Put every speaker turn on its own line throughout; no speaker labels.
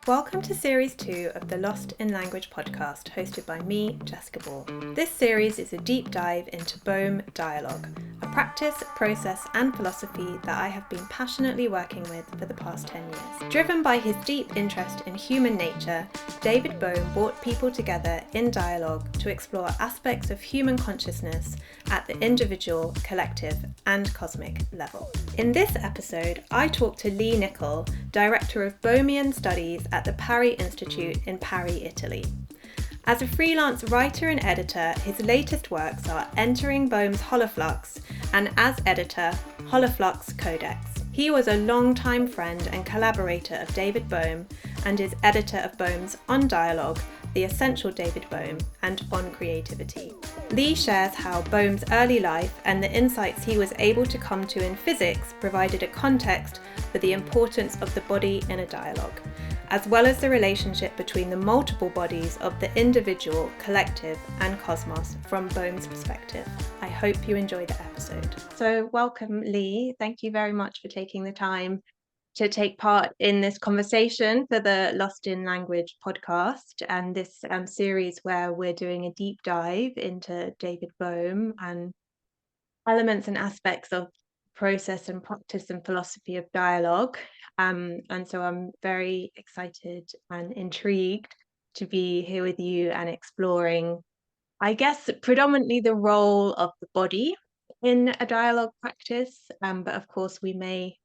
Welcome to Series 2 of the Lost in Language podcast, hosted by me, Jessica Ball. This series is a deep dive into Bohm Dialogue, a practice, process and philosophy that I have been passionately working with for the past 10 years. Driven by his deep interest in human nature, David Bohm brought people together in dialogue to explore aspects of human consciousness at the individual, collective and cosmic level. In this episode, I talk to Lee Nichol, Director of Bohmian Studies at the Pari Institute in Pari, Italy. As a freelance writer and editor, his latest works are Entering Bohm's Holoflux and, as editor, Holoflux Codex. He was a long-time friend and collaborator of David Bohm and is editor of Bohm's On Dialogue, The Essential David Bohm, and On Creativity. Lee shares how Bohm's early life and the insights he was able to come to in physics provided a context for the importance of the body in a dialogue, as well as the relationship between the multiple bodies of the individual, collective, and cosmos from Bohm's perspective. I hope you enjoy the episode. So welcome, Lee. Thank you very much for taking the time to take part in this conversation for the Lost in Language podcast and this series where we're doing a deep dive into David Bohm and elements and aspects of process and practice and philosophy of dialogue. And so I'm very excited and intrigued to be here with you and exploring, I guess, predominantly the role of the body in a dialogue practice. But of course, we may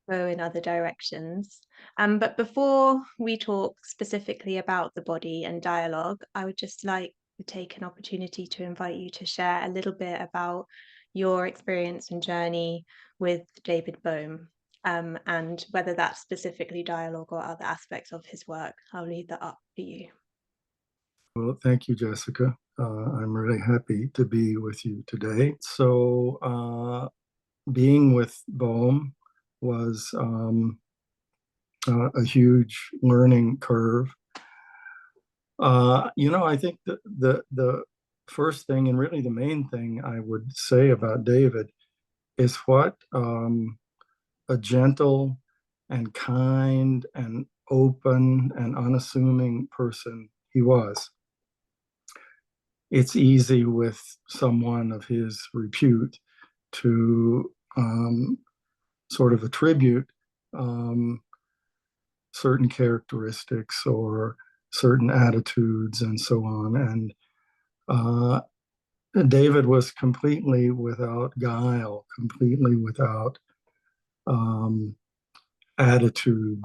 go in other directions. But before we talk specifically about the body and dialogue, I would just like to take an opportunity to invite you to share a little bit about your experience and journey with David Bohm, and whether that's specifically dialogue or other aspects of his work. I'll leave that up to you.
Well, thank you, Jessica. I'm really happy to be with you today. So being with Bohm was a huge learning curve. I think the first thing and really the main thing I would say about David is what a gentle and kind and open and unassuming person he was. It's easy with someone of his repute to sort of attribute certain characteristics or certain attitudes and so on. And David was completely without guile, completely without attitude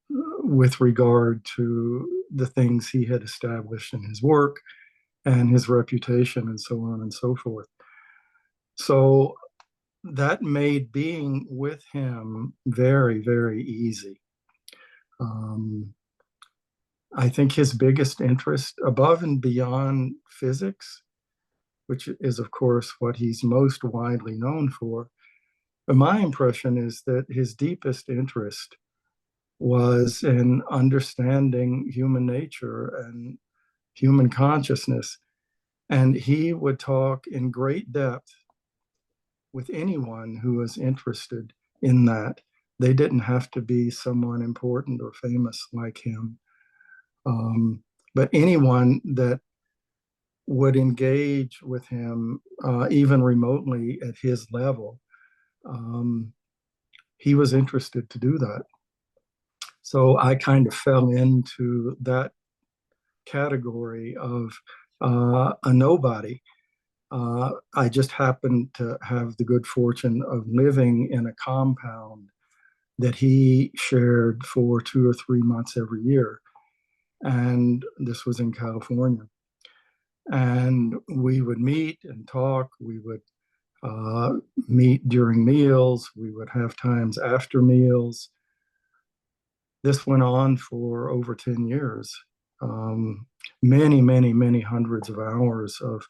with regard to the things he had established in his work and his reputation and so on and so forth. So that made being with him very, very easy. I think his biggest interest, above and beyond physics, which is, of course, what he's most widely known for, but my impression is that his deepest interest was in understanding human nature and human consciousness. And he would talk in great depth with anyone who was interested in that. They didn't have to be someone important or famous like him. But anyone that would engage with him, even remotely at his level, he was interested to do that. So I kind of fell into that category of a nobody. I just happened to have the good fortune of living in a compound that he shared for 2 or 3 months every year. And this was in California. And we would meet and talk. We would meet during meals. We would have times after meals. This went on for over 10 years. Many, many, many hundreds of hours of,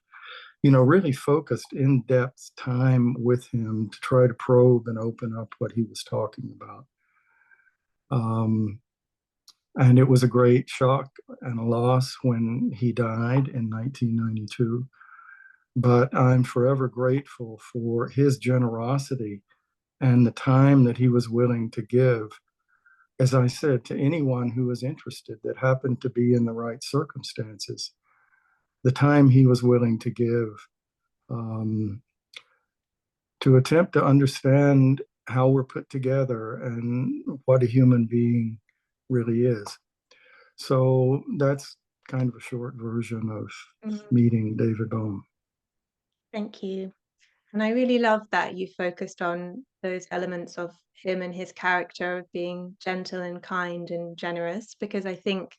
really focused in-depth time with him to try to probe and open up what he was talking about. And it was a great shock and a loss when he died in 1992. But I'm forever grateful for his generosity and the time that he was willing to give as I said, to anyone who was interested that happened to be in the right circumstances, the time he was willing to give um, to attempt to understand how we're put together and what a human being really is. So that's kind of a short version of meeting David Bohm.
Thank you. And I really love that you focused on those elements of him and his character of being gentle and kind and generous, because I think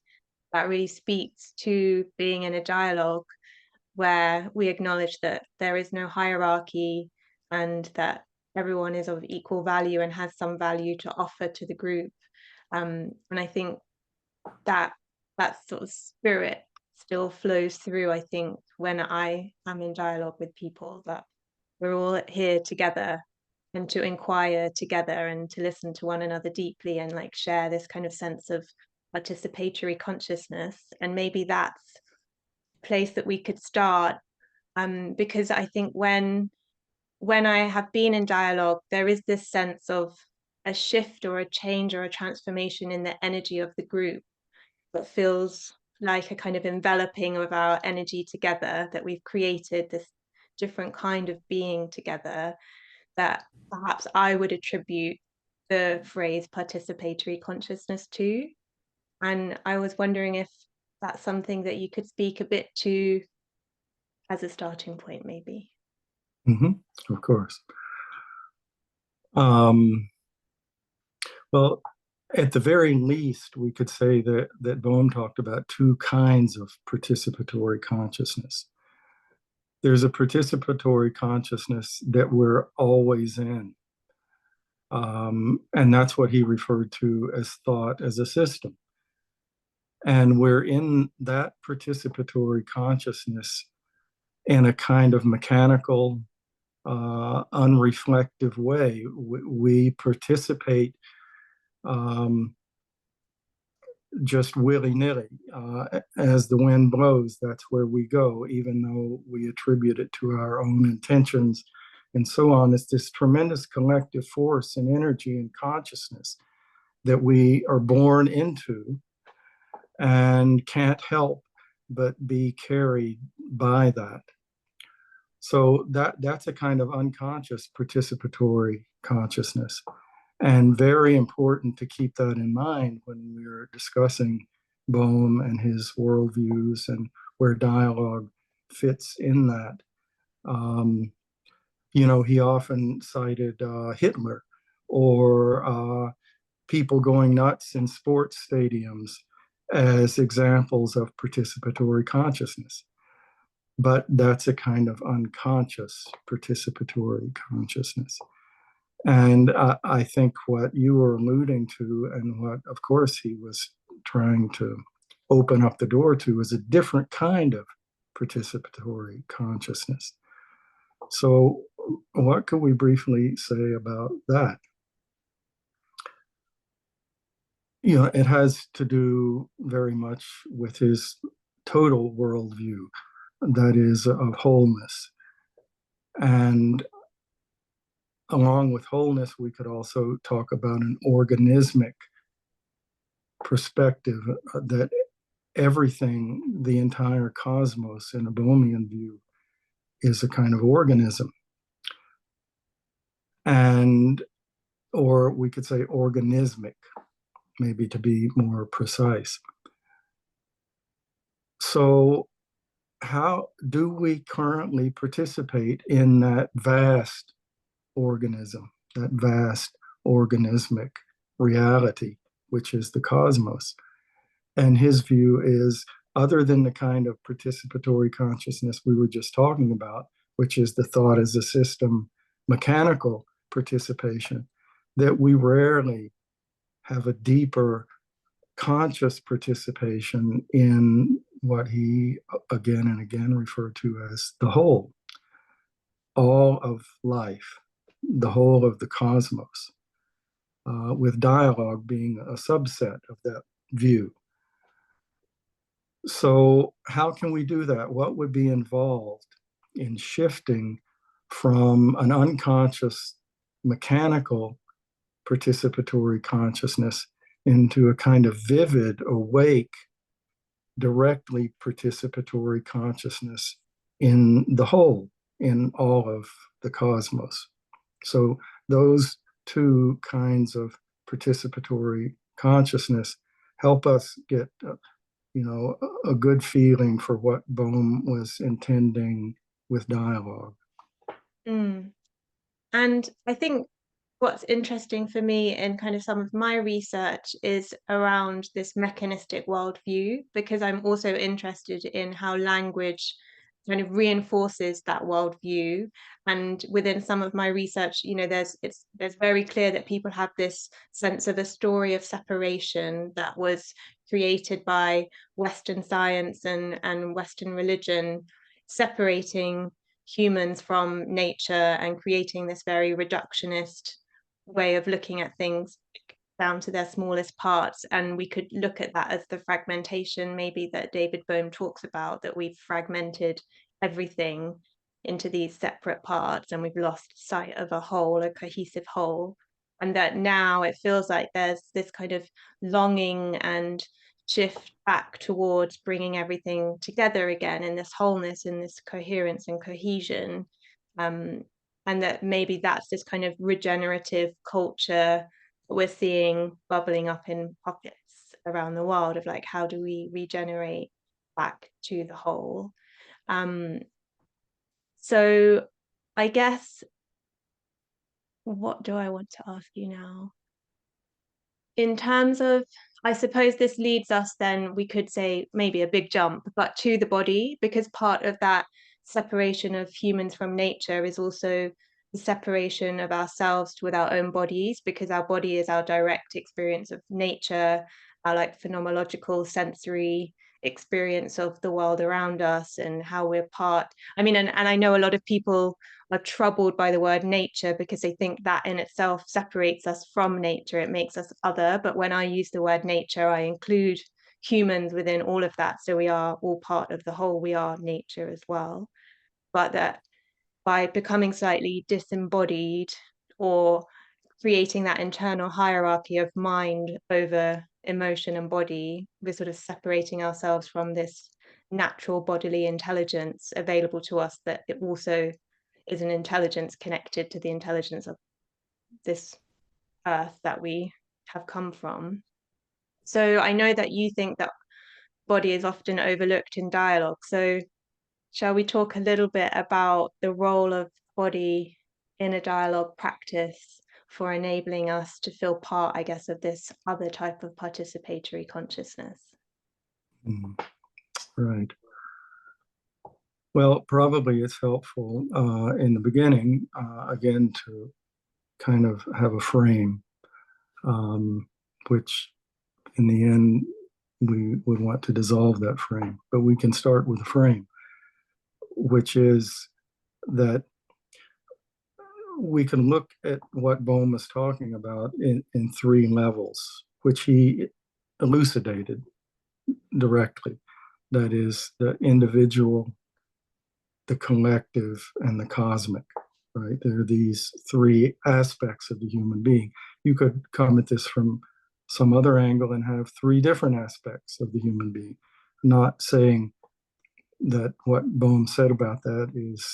that really speaks to being in a dialogue where we acknowledge that there is no hierarchy and that everyone is of equal value and has some value to offer to the group. And I think that that sort of spirit still flows through, I think, when I am in dialogue with people, that we're all here together and to inquire together and to listen to one another deeply and like share this kind of sense of participatory consciousness. And maybe that's a place that we could start, because I think when I have been in dialogue, there is this sense of a shift or a change or a transformation in the energy of the group that feels like a kind of enveloping of our energy together, that we've created this different kind of being together, that perhaps I would attribute the phrase participatory consciousness to. And I was wondering if that's something that you could speak a bit to as a starting point, maybe.
Of course. Well, at the very least, we could say that Bohm talked about two kinds of participatory consciousness. There's a participatory consciousness that we're always in. And that's what he referred to as thought as a system. And we're in that participatory consciousness in a kind of mechanical, unreflective way. We participate just willy-nilly. As the wind blows, that's where we go, even though we attribute it to our own intentions and so on. It's this tremendous collective force and energy and consciousness that we are born into and can't help but be carried by that. So that's a kind of unconscious participatory consciousness. And very important to keep that in mind when we're discussing Bohm and his worldviews and where dialogue fits in that. He often cited Hitler or people going nuts in sports stadiums as examples of participatory consciousness. But that's a kind of unconscious participatory consciousness. And I think what you were alluding to, and what, of course, he was trying to open up the door to, is a different kind of participatory consciousness. So, what could we briefly say about that? It has to do very much with his total worldview, that is, of wholeness. And along with wholeness, we could also talk about an organismic perspective, that everything, the entire cosmos in a Bohmian view, is a kind of organism. Or we could say organismic, maybe to be more precise. So how do we currently participate in that vast organism, that vast organismic reality, which is the cosmos? And his view is, other than the kind of participatory consciousness we were just talking about, which is the thought as a system, mechanical participation, that we rarely have a deeper conscious participation in what he again and again referred to as the whole, all of life, the whole of the cosmos, with dialogue being a subset of that view. So how can we do that? What would be involved in shifting from an unconscious, mechanical participatory consciousness into a kind of vivid, awake, directly participatory consciousness in the whole, in all of the cosmos. So those two kinds of participatory consciousness help us get, a good feeling for what Bohm was intending with dialogue.
Mm. And I think what's interesting for me in kind of some of my research is around this mechanistic worldview, because I'm also interested in how language kind of reinforces that worldview. And within some of my research, there's very clear that people have this sense of a story of separation that was created by Western science and Western religion, separating humans from nature and creating this very reductionist way of looking at things down to their smallest parts. And we could look at that as the fragmentation maybe that David Bohm talks about, that we've fragmented everything into these separate parts and we've lost sight of a whole, a cohesive whole. And that now it feels like there's this kind of longing and shift back towards bringing everything together again in this wholeness, in this coherence and cohesion. And that maybe that's this kind of regenerative culture we're seeing bubbling up in pockets around the world of like, how do we regenerate back to the whole? So I guess, what do I want to ask you now? In terms of, I suppose this leads us then, we could say maybe a big jump, but to the body, because part of that separation of humans from nature is also the separation of ourselves with our own bodies, because our body is our direct experience of nature, our like phenomenological sensory experience of the world around us and how we're part. I mean, and I know a lot of people are troubled by the word nature because they think that in itself separates us from nature, it makes us other. But when I use the word nature, I include humans within all of that. So we are all part of the whole, we are nature as well. But that by becoming slightly disembodied or creating that internal hierarchy of mind over emotion and body, we're sort of separating ourselves from this natural bodily intelligence available to us, that it also is an intelligence connected to the intelligence of this earth that we have come from. So I know that you think that body is often overlooked in dialogue. So shall we talk a little bit about the role of body in a dialogue practice for enabling us to feel part, I guess, of this other type of participatory consciousness?
Right. Well, probably it's helpful in the beginning, again, to kind of have a frame, which in the end, we would want to dissolve that frame. But we can start with a frame, which is that we can look at what Bohm is talking about in three levels, which he elucidated directly. That is the individual, the collective, and the cosmic, right? There are these three aspects of the human being. You could come at this from some other angle and have three different aspects of the human being. Not saying that what Bohm said about that is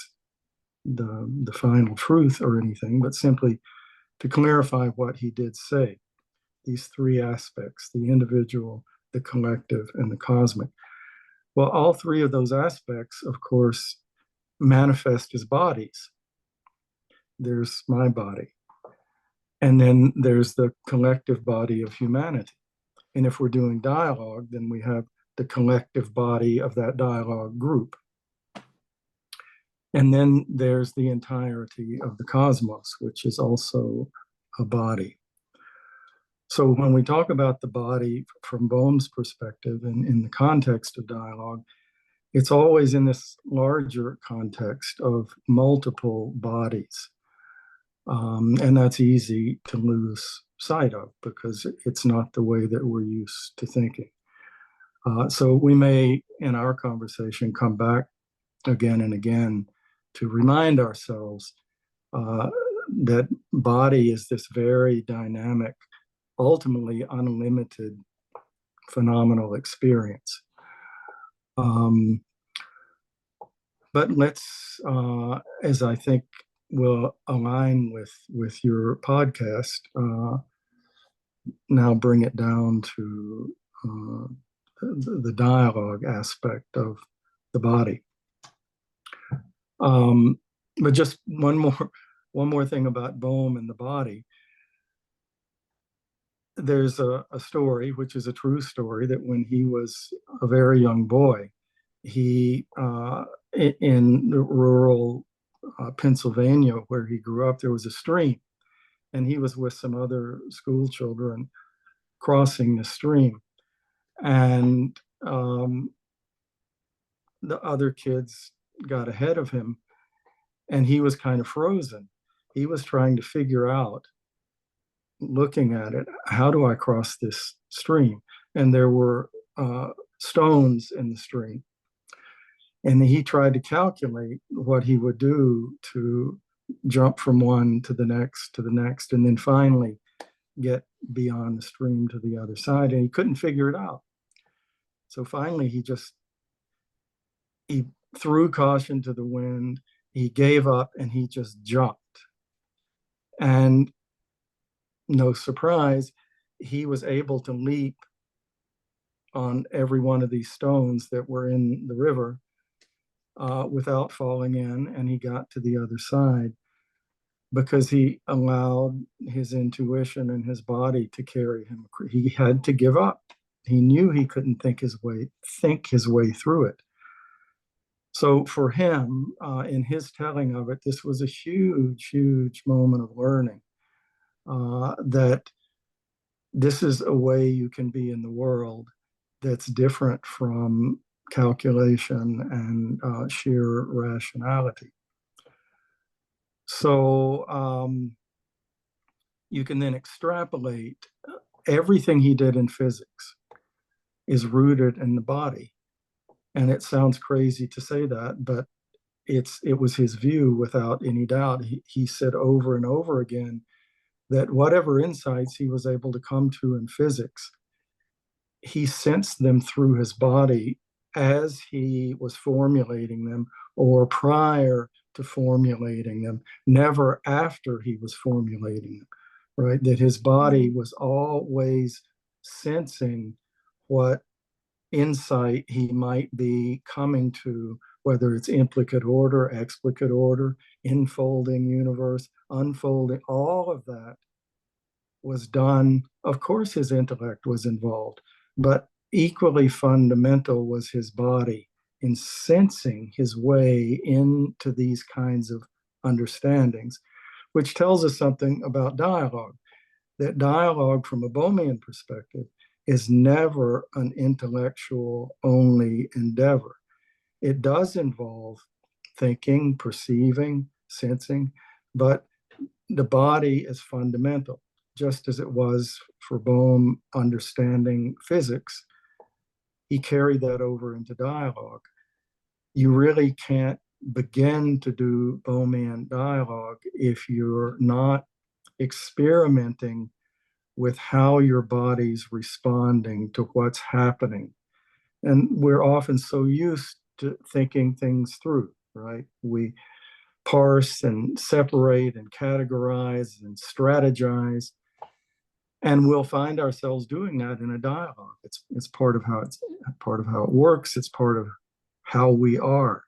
the final truth or anything, but simply to clarify what he did say. These three aspects, the individual, the collective, and the cosmic. Well, all three of those aspects, of course, manifest as bodies. There's my body. And then there's the collective body of humanity. And if we're doing dialogue, then we have the collective body of that dialogue group. And then there's the entirety of the cosmos, which is also a body. So when we talk about the body from Bohm's perspective and in the context of dialogue, it's always in this larger context of multiple bodies. And that's easy to lose sight of because it's not the way that we're used to thinking. So we may, in our conversation, come back again and again to remind ourselves that body is this very dynamic ultimately unlimited phenomenal experience. But let's, as I think will align with your podcast, now bring it down to the dialogue aspect of the body. But just one more thing about Bohm and the body. There's a story, which is a true story, that when he was a very young boy, he in rural Pennsylvania, where he grew up, there was a stream, and he was with some other school children crossing the stream, and the other kids got ahead of him, and he was kind of frozen. He was trying to figure out, looking at it, how do I cross this stream? And there were stones in the stream. And he tried to calculate what he would do to jump from one to the next, and then finally get beyond the stream to the other side. And he couldn't figure it out. So finally, he threw caution to the wind. He gave up and he just jumped. And no surprise, he was able to leap on every one of these stones that were in the river without falling in, and he got to the other side because he allowed his intuition and his body to carry him. He had to give up. He knew he couldn't think his way through it. So for him, in his telling of it, this was a huge, huge moment of learning, that this is a way you can be in the world that's different from calculation and sheer rationality. So you can then extrapolate. Everything he did in physics is rooted in the body. And it sounds crazy to say that, but it was his view without any doubt. He said over and over again that whatever insights he was able to come to in physics, he sensed them through his body as he was formulating them or prior to formulating them, never after he was formulating them, right? That his body was always sensing what insight he might be coming to, whether it's implicate order, explicate order, enfolding universe, unfolding, all of that was done. Of course, his intellect was involved, but equally fundamental was his body in sensing his way into these kinds of understandings, which tells us something about dialogue. That dialogue, from a Bohmian perspective, is never an intellectual only endeavor. It does involve thinking, perceiving, sensing, but the body is fundamental, just as it was for Bohm understanding physics. He carried that over into dialogue. You really can't begin to do Bohmian dialogue if you're not experimenting with how your body's responding to what's happening. And we're often so used to thinking things through, right? We parse and separate and categorize and strategize, and we'll find ourselves doing that in a dialogue. It's part of how it works. It's part of how we are.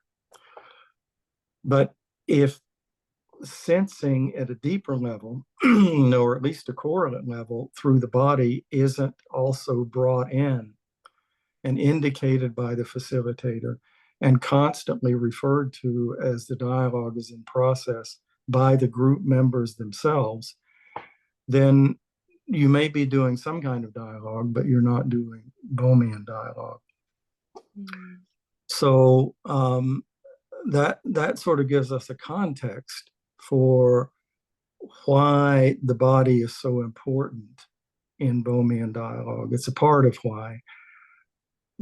But if sensing at a deeper level, or at least a correlate level through the body, isn't also brought in and indicated by the facilitator and constantly referred to as the dialogue is in process by the group members themselves, then you may be doing some kind of dialogue, but you're not doing Bohmian dialogue. Mm. So that sort of gives us a context for why the body is so important in Bohmian dialogue. It's a part of why,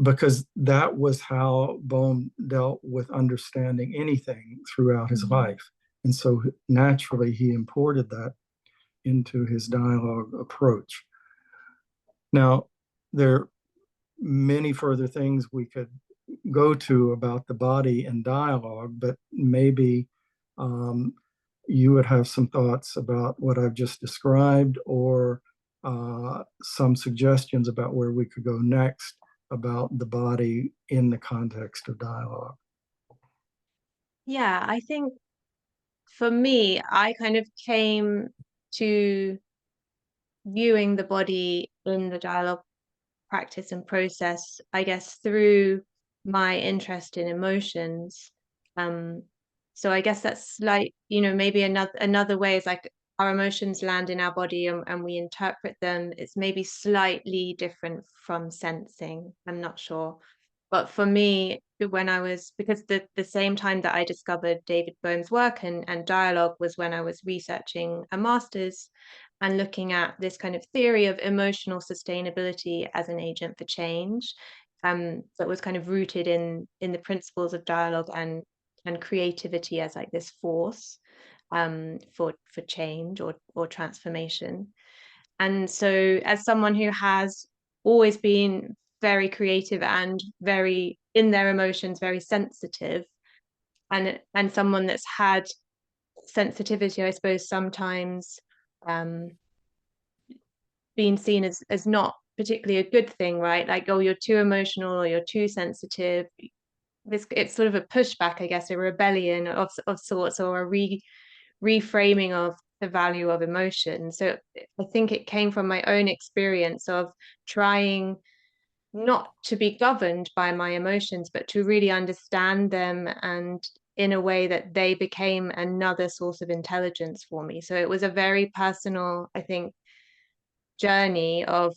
because that was how Bohm dealt with understanding anything throughout his life. And so naturally he imported that into his dialogue approach. Now, there are many further things we could go to about the body and dialogue, but maybe you would have some thoughts about what I've just described, or some suggestions about where we could go next about the body in the context of dialogue.
Yeah, I think for me, I kind of came to viewing the body in the dialogue practice and process, I guess, through my interest in emotions. Um, so I guess that's like, maybe another way is like our emotions land in our body, and we interpret them. It's maybe slightly different from sensing. I'm not sure. But for me, when I was, because the same time that I discovered David Bohm's work and dialogue was when I was researching a master's and looking at this kind of theory of emotional sustainability as an agent for change, that was kind of rooted in the principles of dialogue and creativity as like this force, for change or transformation. And so, as someone who has always been very creative and very in their emotions, very sensitive, and someone that's had sensitivity, I suppose, sometimes um, being seen as not particularly a good thing, right? Like, oh, you're too emotional or you're too sensitive. It's sort of a pushback, I guess, a rebellion of sorts, or a reframing of the value of emotion. So I think it came from my own experience of trying not to be governed by my emotions, but to really understand them, and in a way that they became another source of intelligence for me. So it was a very personal, I think, journey of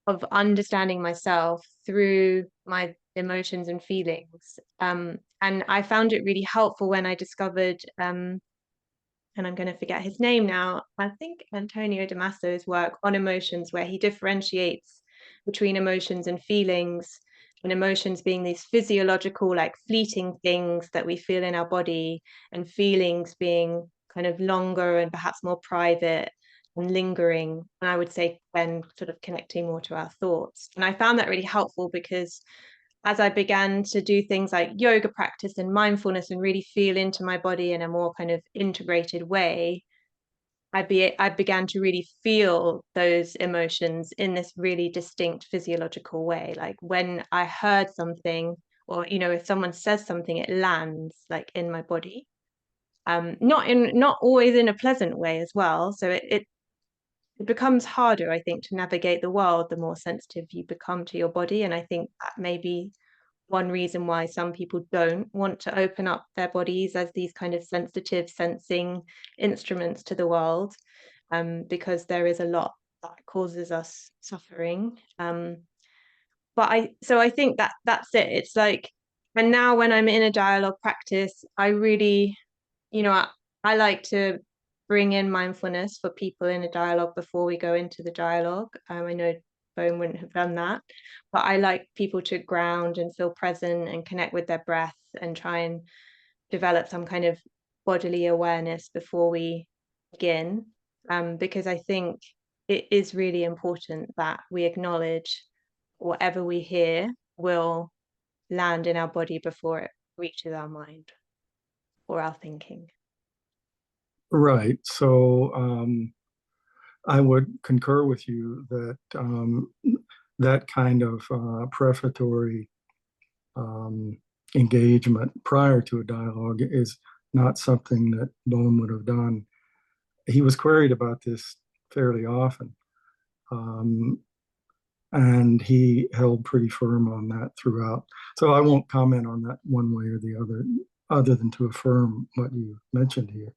of understanding myself through my emotions and feelings. And I found it really helpful when I discovered, and I'm going to forget his name now, I think Antonio Damaso's work on emotions, where he differentiates between emotions and feelings, and emotions being these physiological, like fleeting things that we feel in our body, and feelings being kind of longer and perhaps more private and lingering. And I would say then sort of connecting more to our thoughts. And I found that really helpful because as I began to do things like yoga practice and mindfulness and really feel into my body in a more kind of integrated way, I began to really feel those emotions in this really distinct physiological way. Like when I heard something, or if someone says something, it lands like in my body. Not always in a pleasant way as well. So it becomes harder, I think, to navigate the world the more sensitive you become to your body. And I think that may be one reason why some people don't want to open up their bodies as these kind of sensitive sensing instruments to the world, because there is a lot that causes us suffering. But I think that that's it. It's like, and now when I'm in a dialogue practice, I really, I like to bring in mindfulness for people in a dialogue before we go into the dialogue. I know Bohm wouldn't have done that, but I like people to ground and feel present and connect with their breath and try and develop some kind of bodily awareness before we begin, because I think it is really important that we acknowledge whatever we hear will land in our body before it reaches our mind or our thinking.
Right. So I would concur with you that that kind of prefatory um, engagement prior to a dialogue is not something that Bohm would have done. He was queried about this fairly often, um, and he held pretty firm on that throughout. So I won't comment on that one way or the other than to affirm what you mentioned here.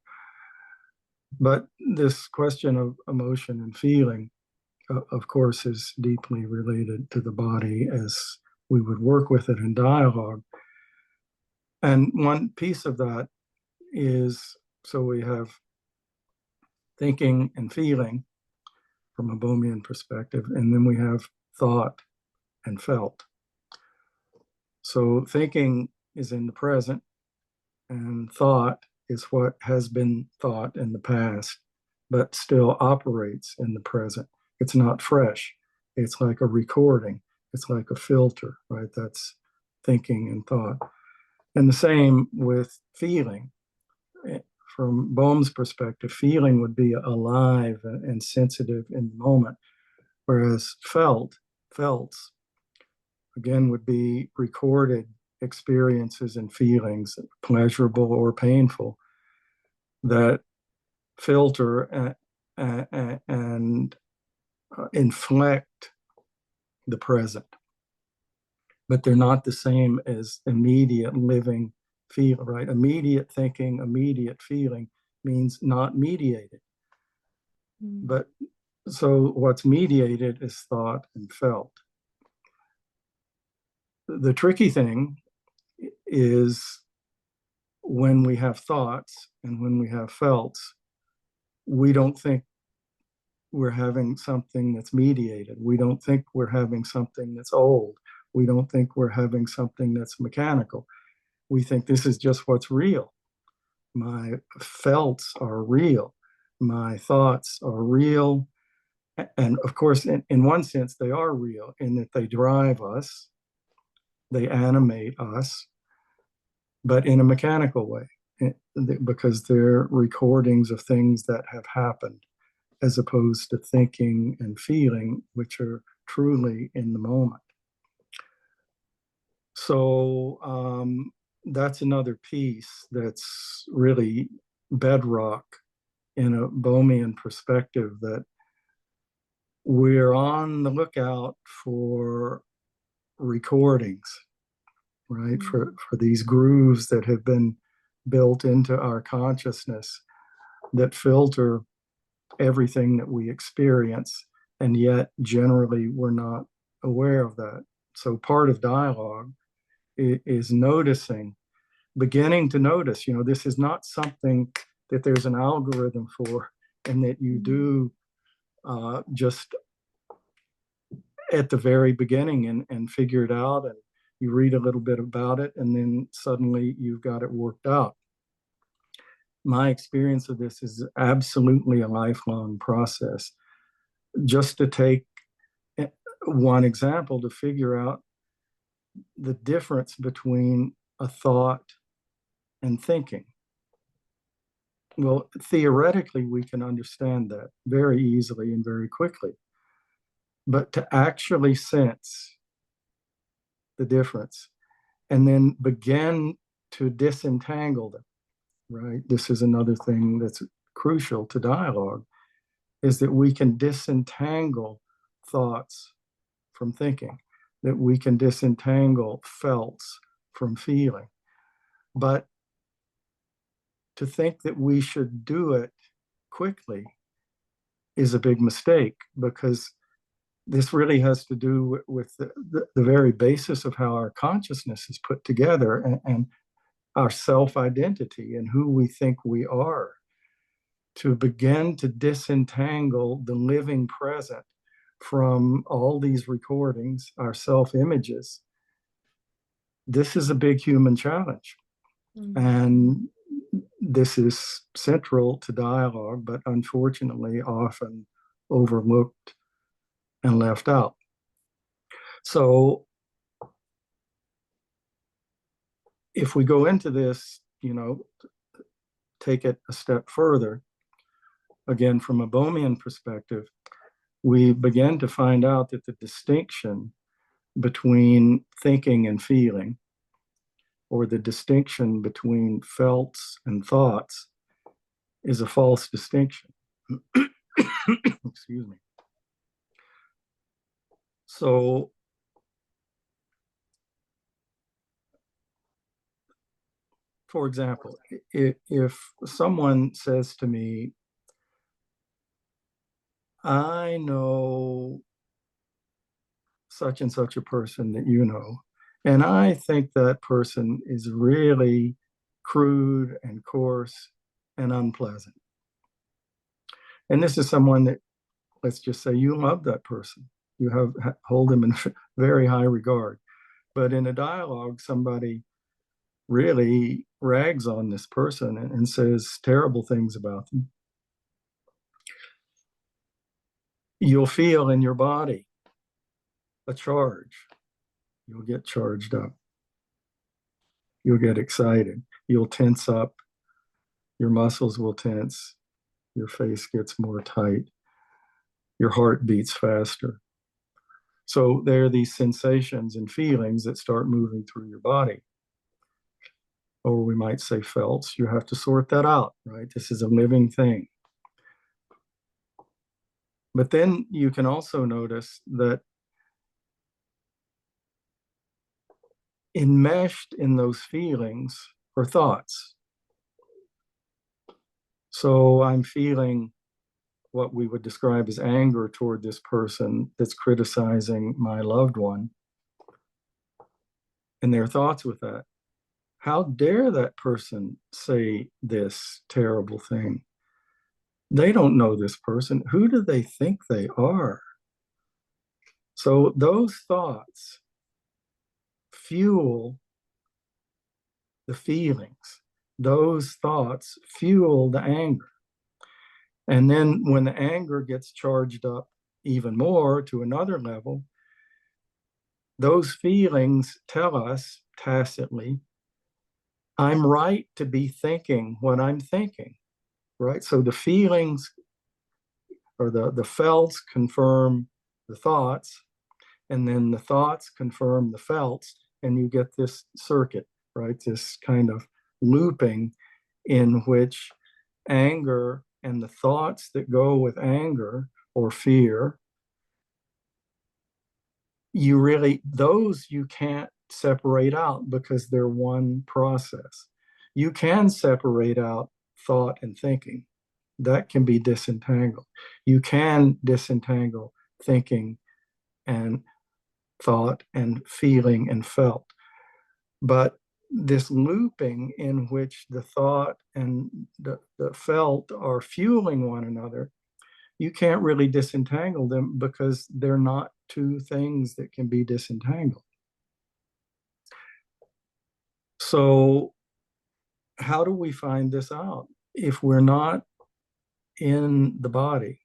But this question of emotion and feeling, of course, is deeply related to the body as we would work with it in dialogue. And one piece of that is, so we have thinking and feeling from a Bohmian perspective, and then we have thought and felt. So thinking is in the present, and thought is what has been thought in the past, but still operates in the present. It's not fresh. It's like a recording. It's like a filter, right? That's thinking and thought. And the same with feeling. From Bohm's perspective, feeling would be alive and sensitive in the moment, whereas felts, again, would be recorded experiences and feelings, pleasurable or painful, that filter and inflect the present. But they're not the same as immediate living feel, right? Immediate thinking, immediate feeling means not mediated. But so what's mediated is thought and felt. The tricky thing is when we have thoughts and when we have felts, we don't think we're having something that's mediated. We don't think we're having something that's old. We don't think we're having something that's mechanical. We think this is just what's real. My felts are real. My thoughts are real. And of course, in one sense, they are real in that they drive us, they animate us, but in a mechanical way, because they're recordings of things that have happened, as opposed to thinking and feeling, which are truly in the moment. So that's another piece that's really bedrock in a Bohmian perspective, that we're on the lookout for recordings, right? For these grooves that have been built into our consciousness that filter everything that we experience, and yet generally we're not aware of that. So part of dialogue is noticing, beginning to notice, this is not something that there's an algorithm for and that you do just at the very beginning and figure it out, and you read a little bit about it and then suddenly you've got it worked out. My experience of this is absolutely a lifelong process. Just to take one example to figure out the difference between a thought and thinking. Well, theoretically, we can understand that very easily and very quickly. But to actually sense the difference and then begin to disentangle them, right? This is another thing that's crucial to dialogue, is that we can disentangle thoughts from thinking, that we can disentangle felts from feeling. But to think that we should do it quickly is a big mistake, because this really has to do with the very basis of how our consciousness is put together, and our self-identity and who we think we are. To begin to disentangle the living present from all these recordings, our self-images, this is a big human challenge. And this is central to dialogue, but unfortunately often overlooked and left out. So if we go into this, take it a step further, again, from a Bohmian perspective, we begin to find out that the distinction between thinking and feeling, or the distinction between felts and thoughts, is a false distinction. Excuse me. So for example, if someone says to me, I know such and such a person that you know, and I think that person is really crude and coarse and unpleasant. And this is someone that, let's just say, you love that person. You hold them in very high regard. But in a dialogue, somebody really rags on this person and says terrible things about them. You'll feel in your body a charge. You'll get charged up. You'll get excited. You'll tense up. Your muscles will tense. Your face gets more tight. Your heart beats faster. So there are these sensations and feelings that start moving through your body. Or we might say felts. You have to sort that out, right? This is a living thing. But then you can also notice that enmeshed in those feelings are thoughts. So I'm feeling what we would describe as anger toward this person that's criticizing my loved one. And their thoughts with that. How dare that person say this terrible thing? They don't know this person. Who do they think they are? So those thoughts fuel the feelings. Those thoughts fuel the anger. And then when the anger gets charged up even more to another level, those feelings tell us tacitly, I'm right to be thinking what I'm thinking, right? So the feelings or the felts confirm the thoughts, and then the thoughts confirm the felts, and you get this circuit, right? This kind of looping in which anger and the thoughts that go with anger or fear, those you can't separate out because they're one process. You can separate out thought and thinking. That can be disentangled. You can disentangle thinking and thought and feeling and felt. But this looping in which the thought and the felt are fueling one another, you can't really disentangle them because they're not two things that can be disentangled. So how do we find this out? If we're not in the body,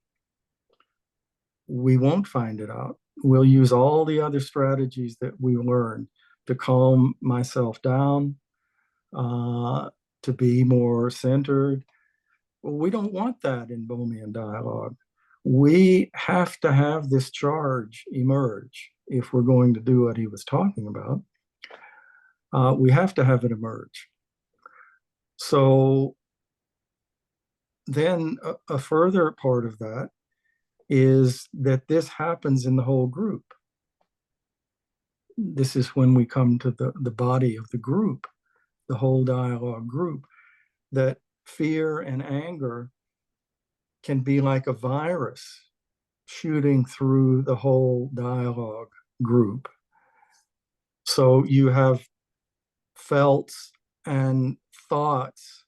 we won't find it out. We'll use all the other strategies that we learned to calm myself down, to be more centered. We don't want that in Bohmian dialogue. We have to have this charge emerge if we're going to do what he was talking about. We have to have it emerge. So then a further part of that is that this happens in the whole group. This is when we come to the body of the group, the whole dialogue group, that fear and anger can be like a virus shooting through the whole dialogue group. So you have felts and thoughts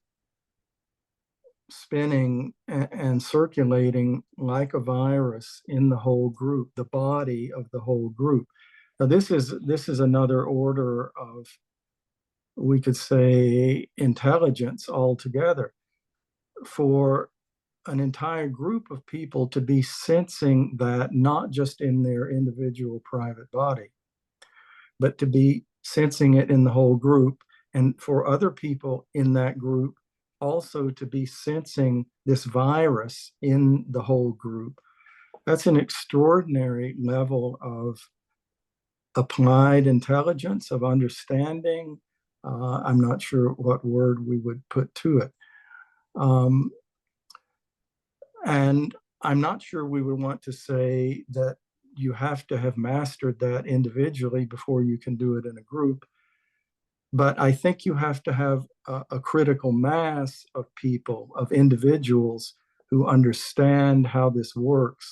spinning and circulating like a virus in the whole group, the body of the whole group. Now this is another order of, we could say, intelligence altogether. For an entire group of people to be sensing that, not just in their individual private body, but to be sensing it in the whole group, and for other people in that group also to be sensing this virus in the whole group. That's an extraordinary level of applied intelligence, of understanding. I'm not sure what word we would put to it. And I'm not sure we would want to say that you have to have mastered that individually before you can do it in a group. But I think you have to have a critical mass of people, of individuals who understand how this works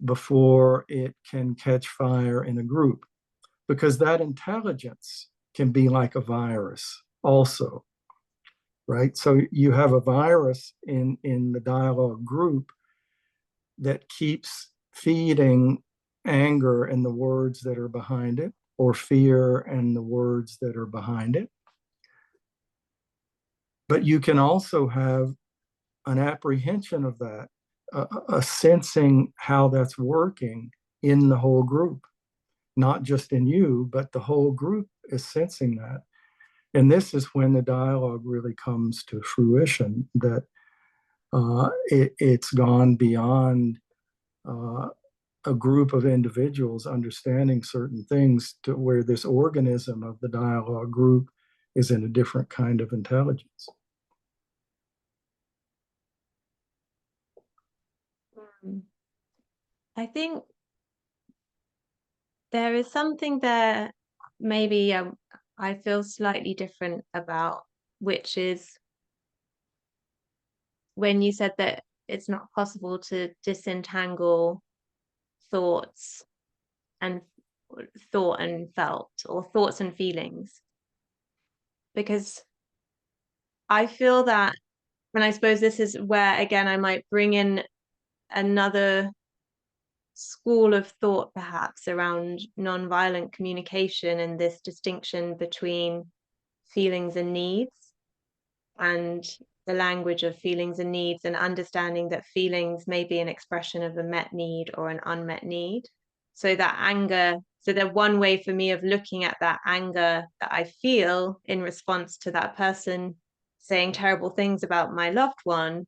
before it can catch fire in a group. Because that intelligence can be like a virus also, right? So you have a virus in the dialogue group that keeps feeding anger and the words that are behind it, or fear and the words that are behind it. But you can also have an apprehension of that a sensing how that's working in the whole group, not just in you, but the whole group is sensing that. And this is when the dialogue really comes to fruition, that it's gone beyond a group of individuals understanding certain things to where this organism of the dialogue group is in a different kind of intelligence.
I think there is something there maybe I feel slightly different about, which is when you said that it's not possible to disentangle thoughts and thought and felt, or thoughts and feelings, because I feel that, and I suppose this is where again I might bring in another school of thought perhaps around nonviolent communication and this distinction between feelings and needs, and the language of feelings and needs, and understanding that feelings may be an expression of a met need or an unmet need. So that anger, so that one way for me of looking at that anger that I feel in response to that person saying terrible things about my loved one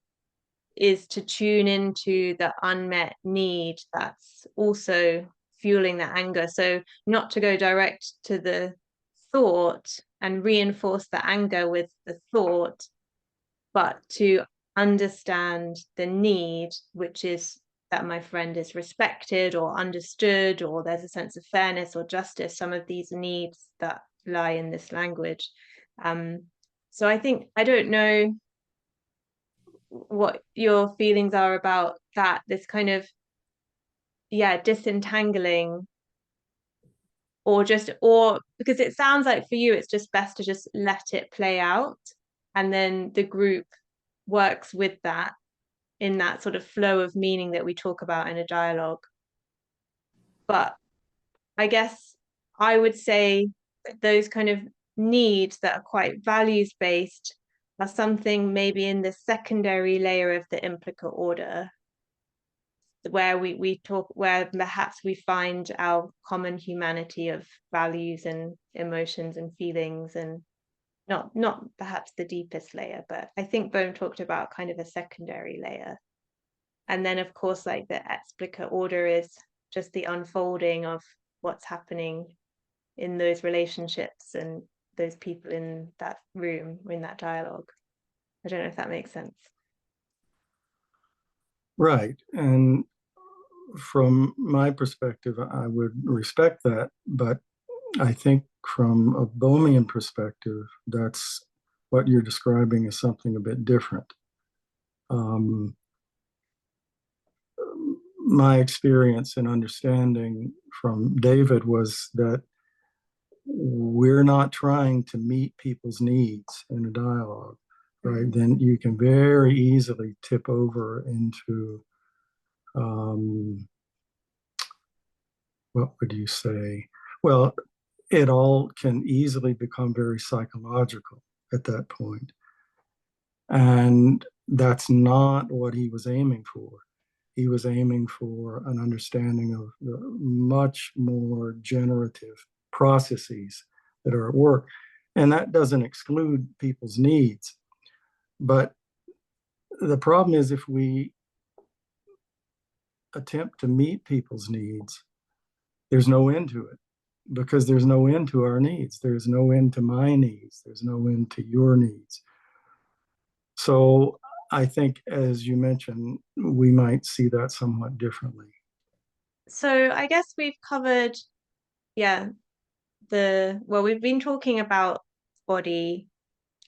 is to tune into the unmet need that's also fueling that anger. So not to go direct to the thought and reinforce the anger with the thought, but to understand the need, which is that my friend is respected or understood, or there's a sense of fairness or justice, some of these needs that lie in this language. So I think, I don't know what your feelings are about that, this kind of, disentangling, or because it sounds like for you it's just best to just let it play out, and then the group works with that in that sort of flow of meaning that we talk about in a dialogue. But I guess I would say that those kind of needs that are quite values based are something maybe in the secondary layer of the implicate order, where we talk, where perhaps we find our common humanity of values and emotions and feelings, and not perhaps the deepest layer, but I think Bohm talked about kind of a secondary layer. And then of course, like the explicate order is just the unfolding of what's happening in those relationships and those people in that room, in that dialogue. I don't know if that makes sense.
Right. And from my perspective, I would respect that. But I think from a Bohmian perspective, that's what you're describing is something a bit different. My experience and understanding from David was that we're not trying to meet people's needs in a dialogue, right? Mm-hmm. Then you can very easily tip over into what would you say? Well, it all can easily become very psychological at that point. And that's not what he was aiming for. He was aiming for an understanding of the much more generative processes that are at work. And that doesn't exclude people's needs. But the problem is if we attempt to meet people's needs, there's no end to it, because there's no end to our needs. There's no end to my needs. There's no end to your needs. So I think, as you mentioned, we might see that somewhat differently.
So I guess we've covered, we've been talking about body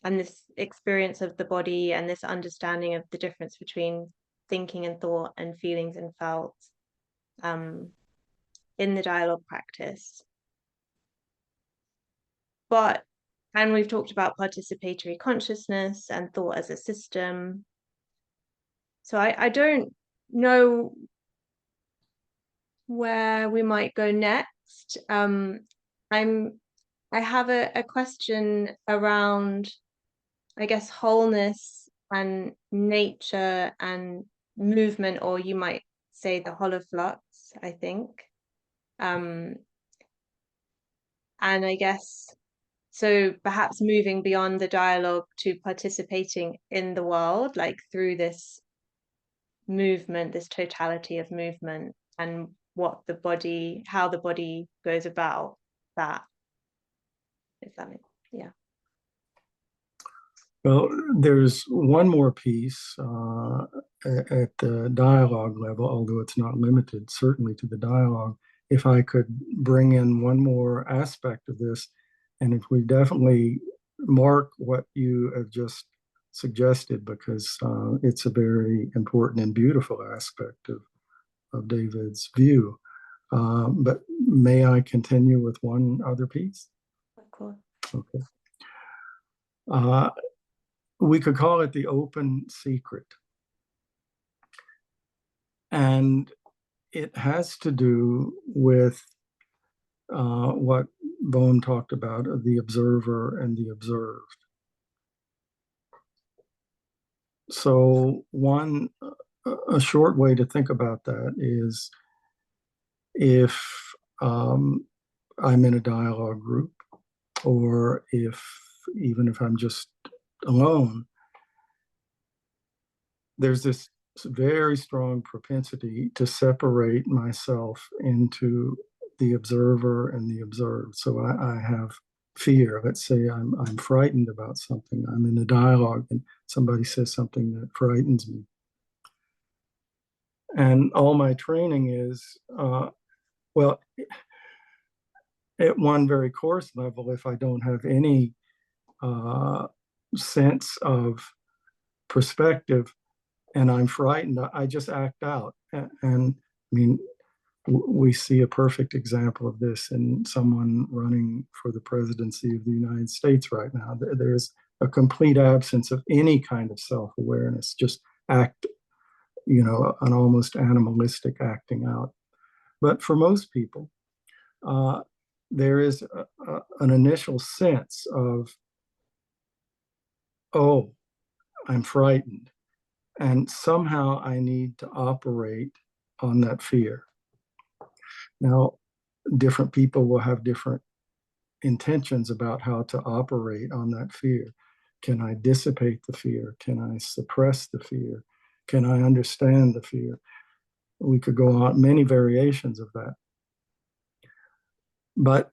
and this experience of the body and this understanding of the difference between thinking and thought and feelings and felt in the dialogue practice. And we've talked about participatory consciousness and thought as a system. So I don't know where we might go next. I have a question around, I guess, wholeness and nature and movement, or you might say the hollow flux, I think. And I guess, so perhaps moving beyond the dialogue to participating in the world, like through this movement, this totality of movement, and how the body goes about that. If that makes, yeah.
Well, there's one more piece at the dialogue level, although it's not limited certainly to the dialogue. If I could bring in one more aspect of this, and if we definitely mark what you have just suggested, because it's a very important and beautiful aspect of David's view. But may I continue with one other piece?
Of course.
Okay. We could call it the open secret. And it has to do with what Bohm talked about, the observer and the observed. So a short way to think about that is if I'm in a dialogue group, or even if I'm just alone, there's this very strong propensity to separate myself into the observer and the observed. So I have fear. Let's say I'm frightened about something. I'm in a dialogue and somebody says something that frightens me. And all my training is, well, at one very coarse level, if I don't have any sense of perspective and I'm frightened, I just act out. And I mean, we see a perfect example of this in someone running for the presidency of the United States right now. There's a complete absence of any kind of self-awareness, just act, an almost animalistic acting out. But for most people, there is an initial sense of, oh, I'm frightened. And somehow I need to operate on that fear. Now, different people will have different intentions about how to operate on that fear. Can I dissipate the fear? Can I suppress the fear? Can I understand the fear? We could go on many variations of that. But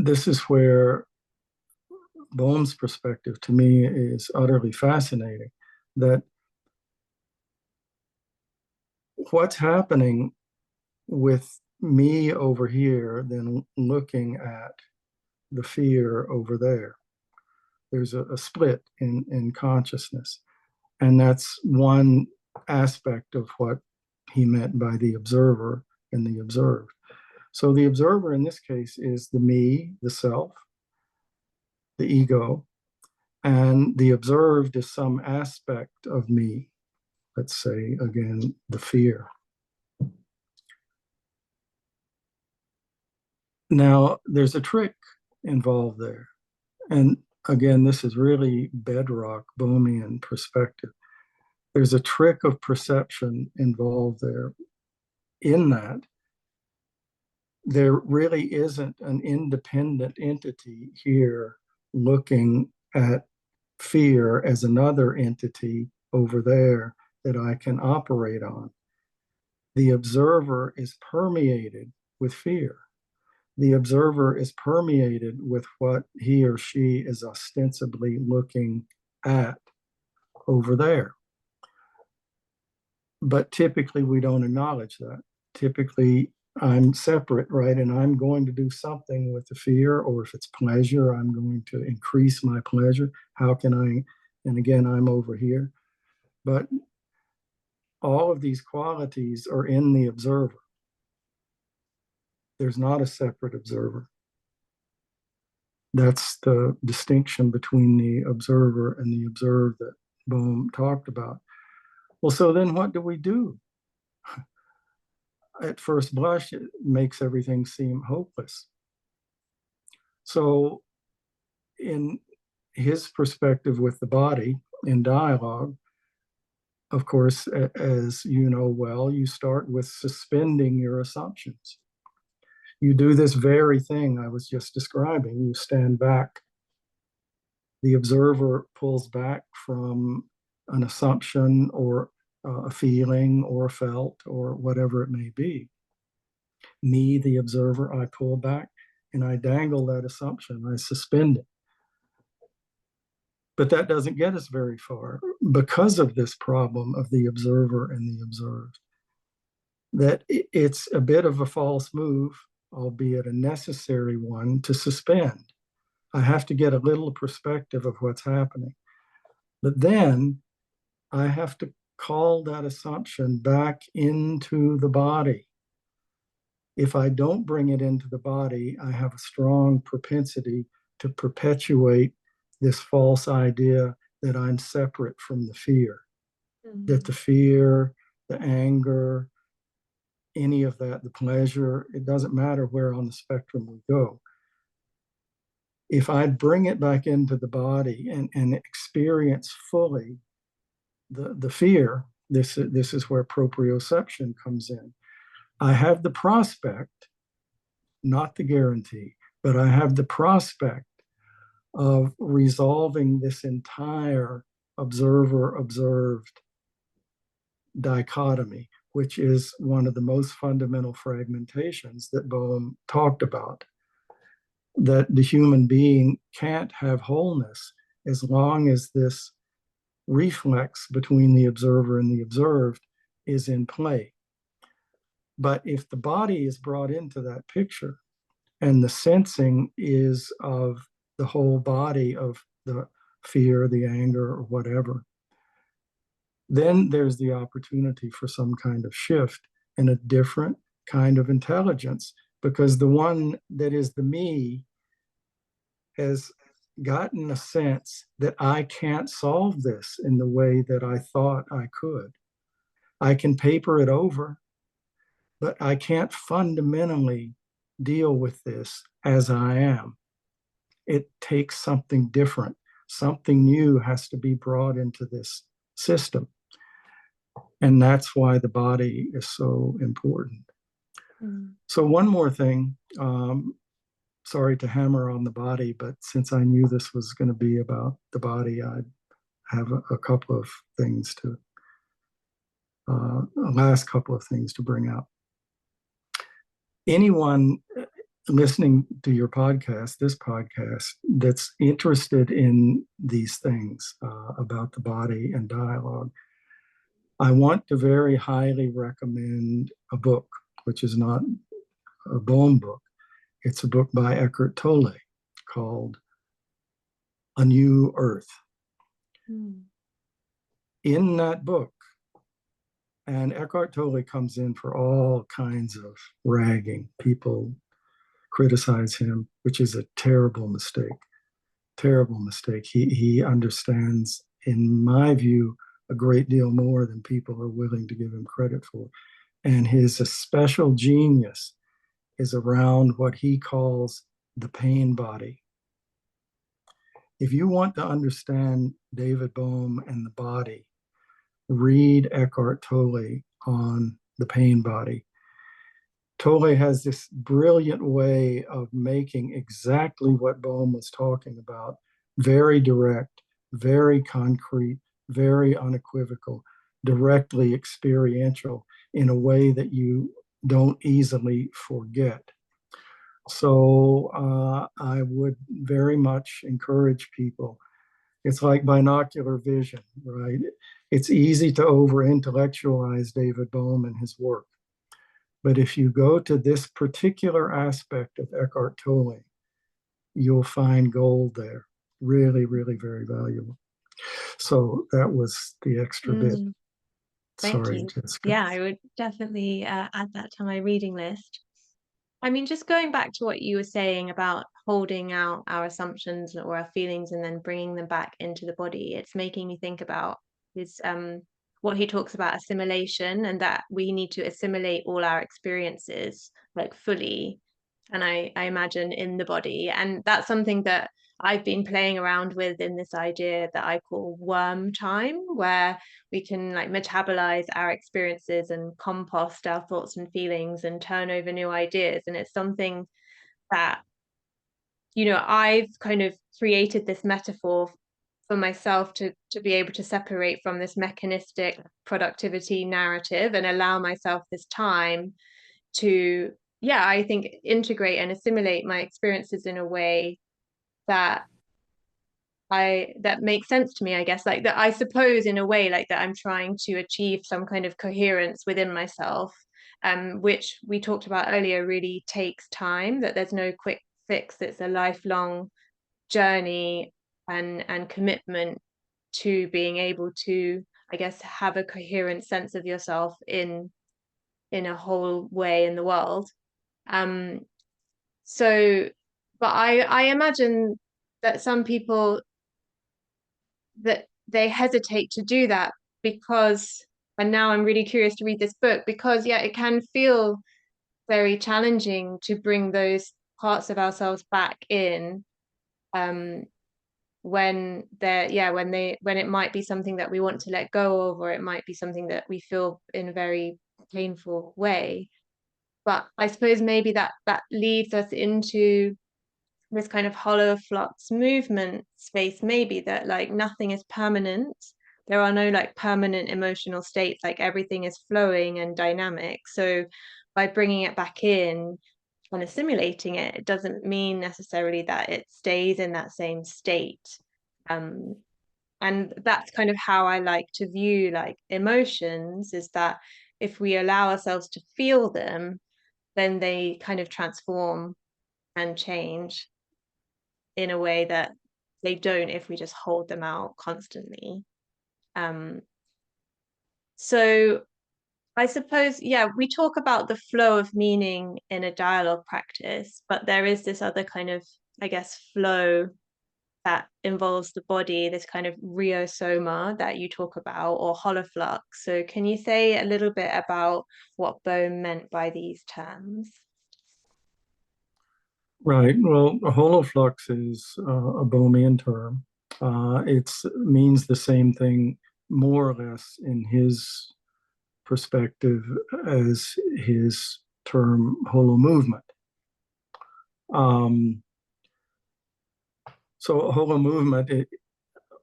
this is where Bohm's perspective to me is utterly fascinating, that what's happening with me over here than looking at the fear over there. There's a split in consciousness. And that's one aspect of what he meant by the observer and the observed. So the observer in this case is the me, the self, the ego, and the observed is some aspect of me. Let's say, again, the fear. Now, there's a trick involved there. And again, this is really bedrock Bohmian perspective. There's a trick of perception involved there, in that there really isn't an independent entity here looking at fear as another entity over there that I can operate on. The observer is permeated with fear. The observer is permeated with what he or she is ostensibly looking at over there. But typically we don't acknowledge that. Typically I'm separate, right? And I'm going to do something with the fear, or if it's pleasure, I'm going to increase my pleasure. How can I? And again, I'm over here. But all of these qualities are in the observer. There's not a separate observer. That's the distinction between the observer and the observed that Bohm talked about. Well, so then what do we do? At first blush, it makes everything seem hopeless. So in his perspective with the body in dialogue, of course, as you know well, you start with suspending your assumptions. You do this very thing I was just describing. You stand back. The observer pulls back from an assumption or a feeling or a felt or whatever it may be. Me, the observer, I pull back and I dangle that assumption. I suspend it. But that doesn't get us very far because of this problem of the observer and the observed. That it's a bit of a false move, albeit a necessary one, to suspend. I have to get a little perspective of what's happening. But then I have to call that assumption back into the body. If I don't bring it into the body, I have a strong propensity to perpetuate this false idea that I'm separate from the fear, that the fear, the anger, any of that, the pleasure, it doesn't matter where on the spectrum we go. If I bring it back into the body and experience fully the fear, this is where proprioception comes in. I have the prospect, not the guarantee, but I have the prospect of resolving this entire observer-observed dichotomy, which is one of the most fundamental fragmentations that Bohm talked about, that the human being can't have wholeness as long as this reflex between the observer and the observed is in play. But if the body is brought into that picture and the sensing is of the whole body of the fear, the anger, or whatever, then there's the opportunity for some kind of shift and a different kind of intelligence, because the one that is the me has gotten a sense that I can't solve this in the way that I thought I could. I can paper it over, but I can't fundamentally deal with this as I am. It takes something different. Something new has to be brought into this system. And that's why the body is so important. So one more thing, sorry to hammer on the body, but since I knew this was going to be about the body, I have a couple of things to, last couple of things to bring up. Anyone listening to your podcast, this podcast, that's interested in these things about the body and dialogue, I want to very highly recommend a book, which is not a Bohm book. It's a book by Eckhart Tolle called A New Earth. In that book, and Eckhart Tolle comes in for all kinds of ragging. People criticize him, which is a terrible mistake. Terrible mistake. He understands, in my view, a great deal more than people are willing to give him credit for. And his special genius is around what he calls the pain body. If you want to understand David Bohm and the body, read Eckhart Tolle on the pain body. Tolle has this brilliant way of making exactly what Bohm was talking about, very direct, very concrete, very unequivocal, directly experiential in a way that you don't easily forget. So I would very much encourage people. It's like binocular vision, right? It's easy to over-intellectualize David Bohm and his work. But if you go to this particular aspect of Eckhart Tolle, you'll find gold there. Really, really very valuable. So that was the extra bit.
Thank
Sorry,
you.
Jessica.
Yeah, I would definitely add that to my reading list. I mean, just going back to what you were saying about holding out our assumptions or our feelings and then bringing them back into the body, it's making me think about his what he talks about assimilation, and that we need to assimilate all our experiences like fully, and I imagine in the body. And that's something that I've been playing around with in this idea that I call worm time, where we can like metabolize our experiences and compost our thoughts and feelings and turn over new ideas. And it's something that, I've kind of created this metaphor for myself to be able to separate from this mechanistic productivity narrative and allow myself this time to, yeah, I think integrate and assimilate my experiences in a way that that makes sense to me, I guess, like that, I suppose in a way like that I'm trying to achieve some kind of coherence within myself, which we talked about earlier really takes time, that there's no quick fix, it's a lifelong journey and commitment to being able to, I guess, have a coherent sense of yourself in a whole way in the world. Um, so, but I imagine that some people, that they hesitate to do that because, and now I'm really curious to read this book because, yeah, it can feel very challenging to bring those parts of ourselves back in, when they're, yeah, when it might be something that we want to let go of, or it might be something that we feel in a very painful way. But I suppose maybe that leads us into this kind of hollow flux movement space, maybe, that like nothing is permanent. There are no like permanent emotional states, like everything is flowing and dynamic. So by bringing it back in and assimilating it, it doesn't mean necessarily that it stays in that same state. um and that's kind of how I like to view like emotions, is that if we allow ourselves to feel them, then they kind of transform and change in a way that they don't if we just hold them out constantly. Um, so I suppose, yeah, we talk about the flow of meaning in a dialogue practice, but there is this other kind of, I guess, flow that involves the body, this kind of rheosoma that you talk about, or holoflux. So can you say a little bit about what Bohm meant by these terms?
Right. Well, a holoflux is a Bohmian term. It means the same thing, more or less, in his perspective as his term holo movement. So holo movement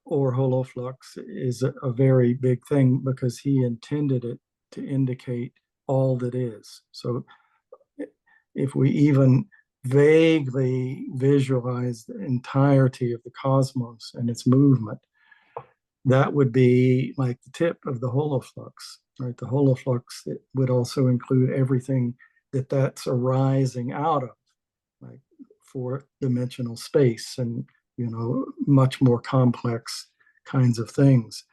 or holoflux is a very big thing because he intended it to indicate all that is. So if we even vaguely visualize the entirety of the cosmos and its movement, that would be like the tip of the holoflux, right? The holoflux, it would also include everything that's arising out of, like four-dimensional space and, much more complex kinds of things.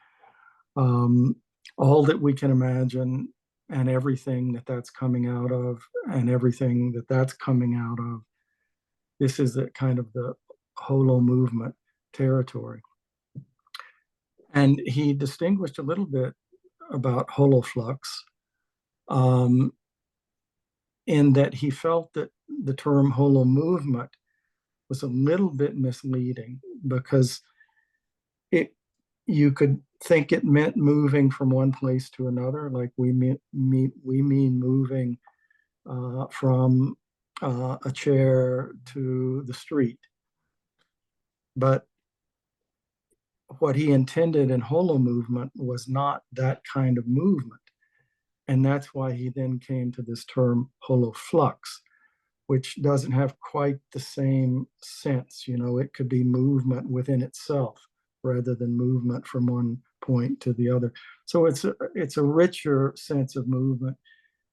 All that we can imagine and everything that's coming out of and everything that's coming out of. This is the kind of the holo movement territory. And he distinguished a little bit about holoflux, in that he felt that the term holo movement was a little bit misleading because you could think it meant moving from one place to another, like we mean moving from a chair to the street. But what he intended in holo movement was not that kind of movement. And that's why he then came to this term holoflux, which doesn't have quite the same sense. It could be movement within itself rather than movement from one point to the other. So it's a richer sense of movement.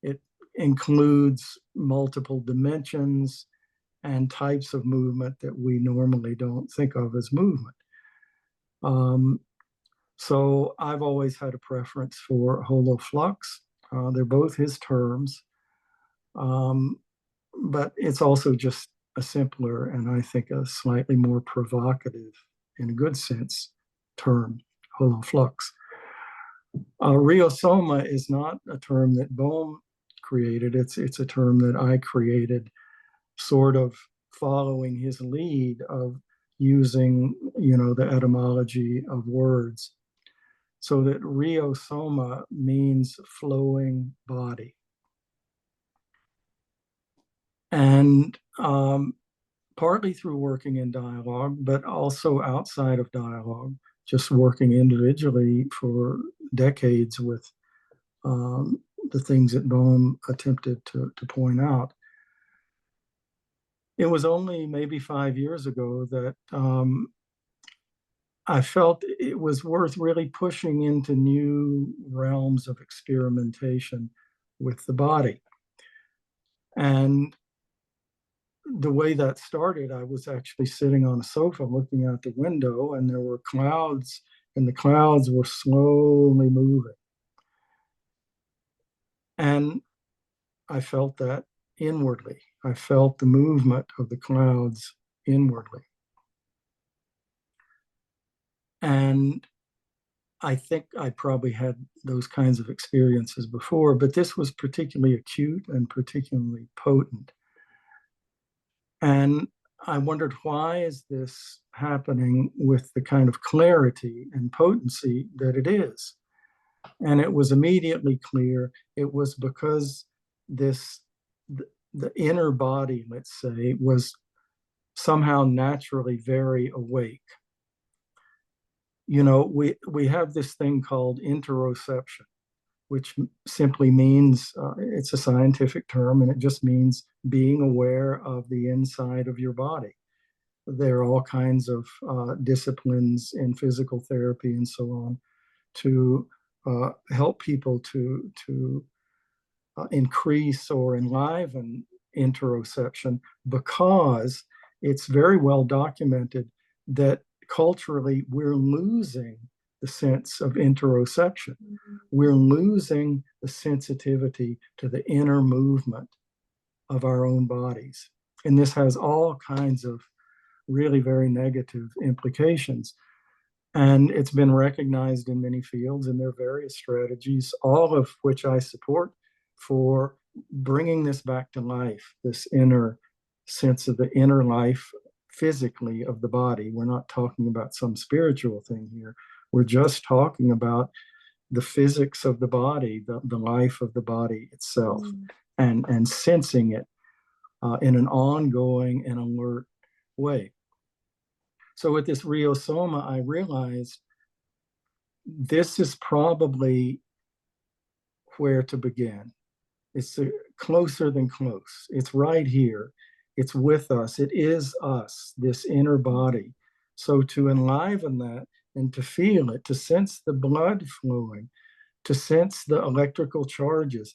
It includes multiple dimensions and types of movement that we normally don't think of as movement. So I've always had a preference for holoflux. They're both his terms, but it's also just a simpler and I think a slightly more provocative, in a good sense, term, holoflux. Rheosoma is not a term that Bohm created. It's a term that I created, sort of following his lead of using, the etymology of words. So that rheosoma means flowing body. And partly through working in dialogue, but also outside of dialogue, just working individually for decades with the things that Bohm attempted to point out. It was only maybe 5 years ago that I felt it was worth really pushing into new realms of experimentation with the body. And the way that started, I was actually sitting on a sofa looking out the window, and there were clouds, and the clouds were slowly moving. And I felt that inwardly. I felt the movement of the clouds inwardly. And I think I probably had those kinds of experiences before, but this was particularly acute and particularly potent. And I wondered, why is this happening with the kind of clarity and potency that it is? And it was immediately clear it was because the inner body, let's say, was somehow naturally very awake. We have this thing called interoception, which simply means, it's a scientific term, and it just means being aware of the inside of your body. There are all kinds of disciplines in physical therapy and so on to help people to increase or enliven interoception, because it's very well documented that culturally we're losing the sense of interoception. We're losing the sensitivity to the inner movement of our own bodies. And this has all kinds of really very negative implications. And it's been recognized in many fields, and there are various strategies, all of which I support, for bringing this back to life, this inner sense of the inner life physically of the body. We're not talking about some spiritual thing here. We're just talking about the physics of the body, the life of the body itself, and sensing it in an ongoing and alert way. So with this rheosoma, I realized this is probably where to begin. It's closer than close. It's right here. It's with us. It is us, this inner body. So to enliven that and to feel it, to sense the blood flowing, to sense the electrical charges,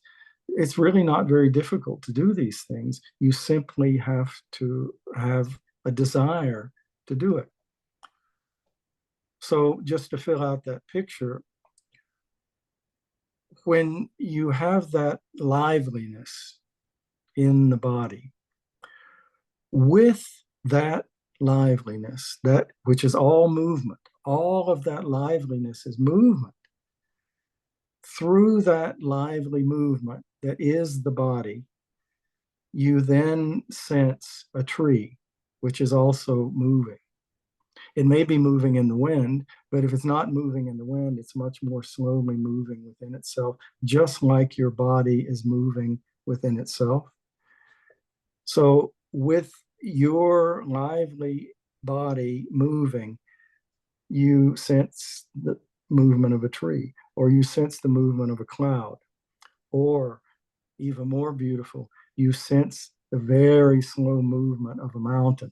it's really not very difficult to do these things. You simply have to have a desire to do it. So just to fill out that picture, when you have that liveliness in the body, with that liveliness, that which is all movement, all of that liveliness is movement. Through that lively movement that is the body, you then sense a tree, which is also moving. It may be moving in the wind, but if it's not moving in the wind, it's much more slowly moving within itself, just like your body is moving within itself. So with your lively body moving, you sense the movement of a tree, or you sense the movement of a cloud, or even more beautiful, you sense the very slow movement of a mountain.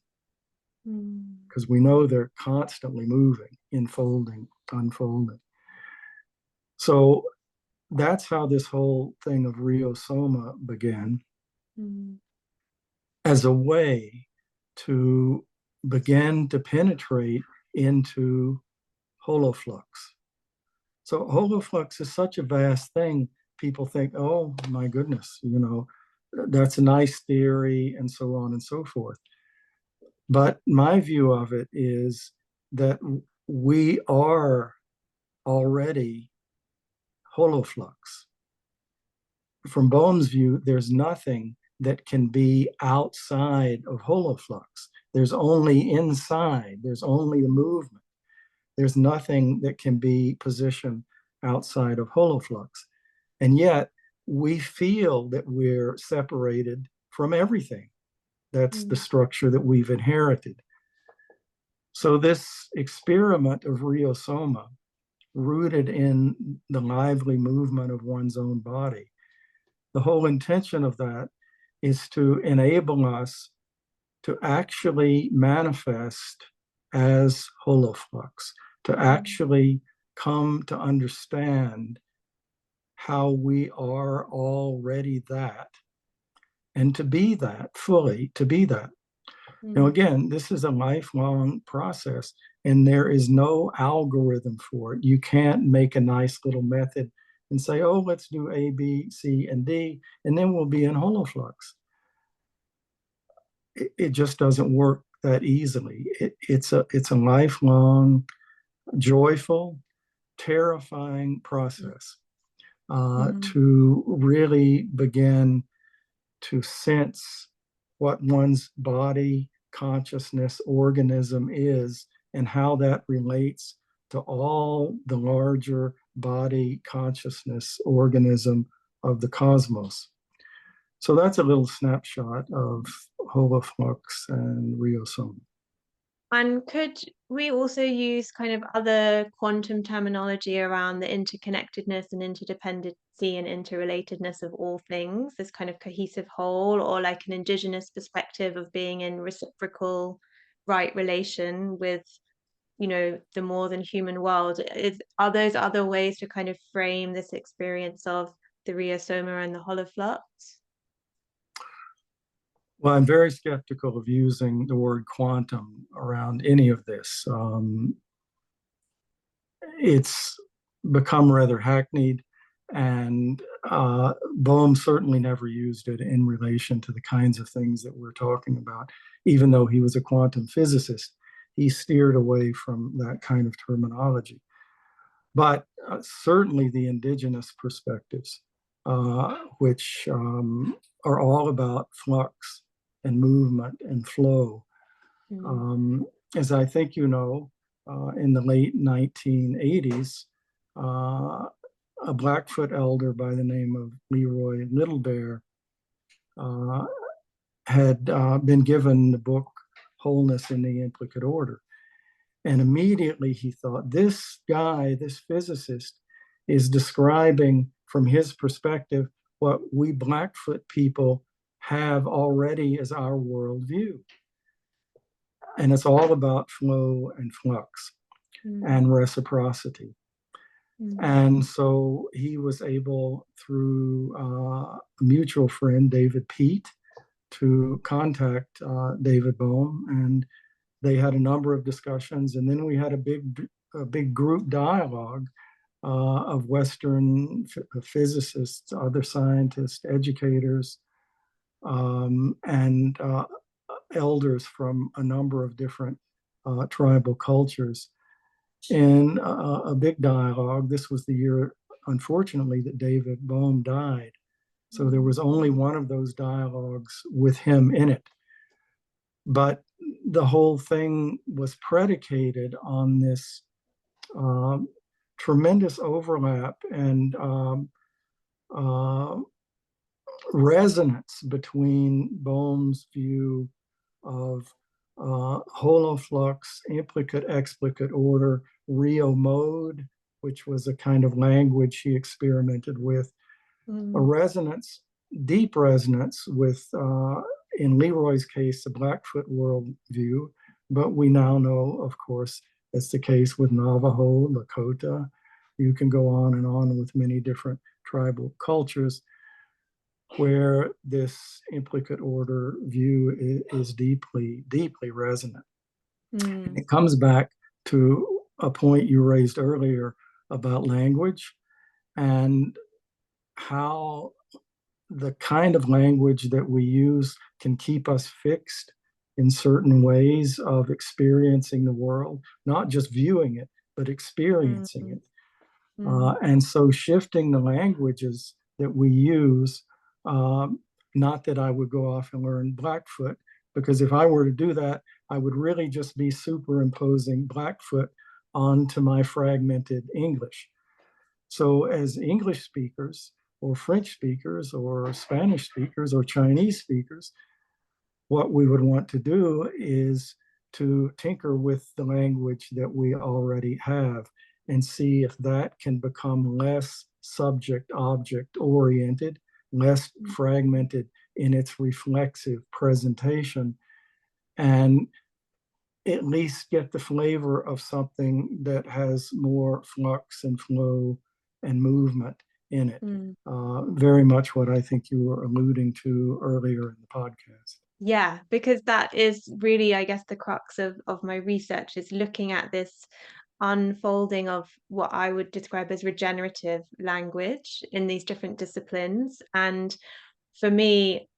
Because we know they're constantly moving, enfolding, unfolding. So that's how this whole thing of rheosoma began, as a way to begin to penetrate into holoflux. So holoflux is such a vast thing. People think, oh my goodness, that's a nice theory, and so on and so forth. But my view of it is that we are already holoflux. From Bohm's view, there's nothing that can be outside of holoflux. There's only inside, there's only the movement. There's nothing that can be positioned outside of holoflux. And yet we feel that we're separated from everything. That's the structure that we've inherited. So this experiment of Ryosoma, rooted in the lively movement of one's own body, the whole intention of that is to enable us to actually manifest as holoflux, to actually come to understand how we are already that, and to be that fully, to be that. Now, again, this is a lifelong process, and there is no algorithm for it. You can't make a nice little method and say, oh, let's do A, B, C, and D, and then we'll be in holoflux. It just doesn't work that easily. It's a lifelong, joyful, terrifying process to really begin to sense what one's body, consciousness, organism is, and how that relates to all the larger body, consciousness, organism of the cosmos. So that's a little snapshot of holoflux and Ryosoma.
And could we also use kind of other quantum terminology around the interconnectedness and interdependency and interrelatedness of all things, this kind of cohesive whole, or like an indigenous perspective of being in reciprocal right relation with, you know, the more than human world? Are those other ways to kind of frame this experience of the Ryosoma and the holoflux?
Well, I'm very skeptical of using the word quantum around any of this. It's become rather hackneyed, and Bohm certainly never used it in relation to the kinds of things that we're talking about. Even though he was a quantum physicist, he steered away from that kind of terminology. But certainly the indigenous perspectives, which are all about flux and movement and flow. As I think you know, in the late 1980s, a Blackfoot elder by the name of Leroy Little Bear had been given the book Wholeness in the Implicate Order. And immediately he thought, this guy, this physicist, is describing from his perspective what we Blackfoot people have already as our worldview. And it's all about flow and flux and reciprocity. And so he was able, through a mutual friend, David Peat, to contact David Bohm, and they had a number of discussions. And then we had a big group dialogue of Western physicists, other scientists, educators, and elders from a number of different tribal cultures in a big dialogue. This was the year, unfortunately, that David Bohm died. So there was only one of those dialogues with him in it. But the whole thing was predicated on this tremendous overlap and resonance between Bohm's view of holoflux, implicate, explicate order, Rio mode, which was a kind of language he experimented with, a resonance, deep resonance with, in Leroy's case, the Blackfoot worldview, but we now know, of course, that's the case with Navajo, Lakota. You can go on and on with many different tribal cultures where this implicate order view is deeply, deeply resonant. And it comes back to a point you raised earlier about language and how the kind of language that we use can keep us fixed in certain ways of experiencing the world, not just viewing it, but experiencing it. And so shifting the languages that we use Not that I would go off and learn Blackfoot, because if I were to do that, I would really just be superimposing Blackfoot onto my fragmented English. So as English speakers or French speakers or Spanish speakers or Chinese speakers, what we would want to do is to tinker with the language that we already have and see if that can become less subject-object oriented, less fragmented in its reflexive presentation, and at least get the flavor of something that has more flux and flow and movement in it. Very much what I think you were alluding to earlier in the podcast.
Yeah, because that is really, I guess, the crux of my research, is looking at this unfolding of what I would describe as regenerative language in these different disciplines. And for me,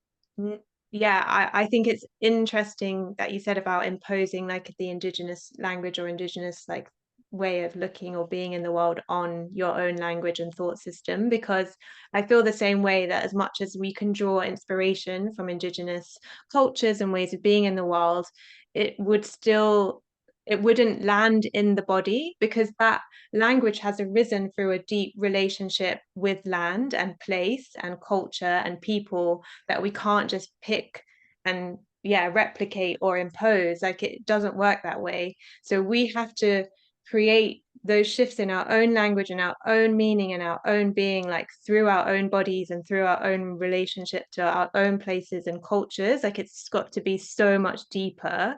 yeah, I think it's interesting that you said about imposing like the indigenous language or indigenous like way of looking or being in the world on your own language and thought system, because I feel the same way, that as much as we can draw inspiration from indigenous cultures and ways of being in the world, it wouldn't land in the body, because that language has arisen through a deep relationship with land and place and culture and people that we can't just pick and replicate or impose. Like, it doesn't work that way. So we have to create those shifts in our own language and our own meaning and our own being, like through our own bodies and through our own relationship to our own places and cultures. Like, it's got to be so much deeper.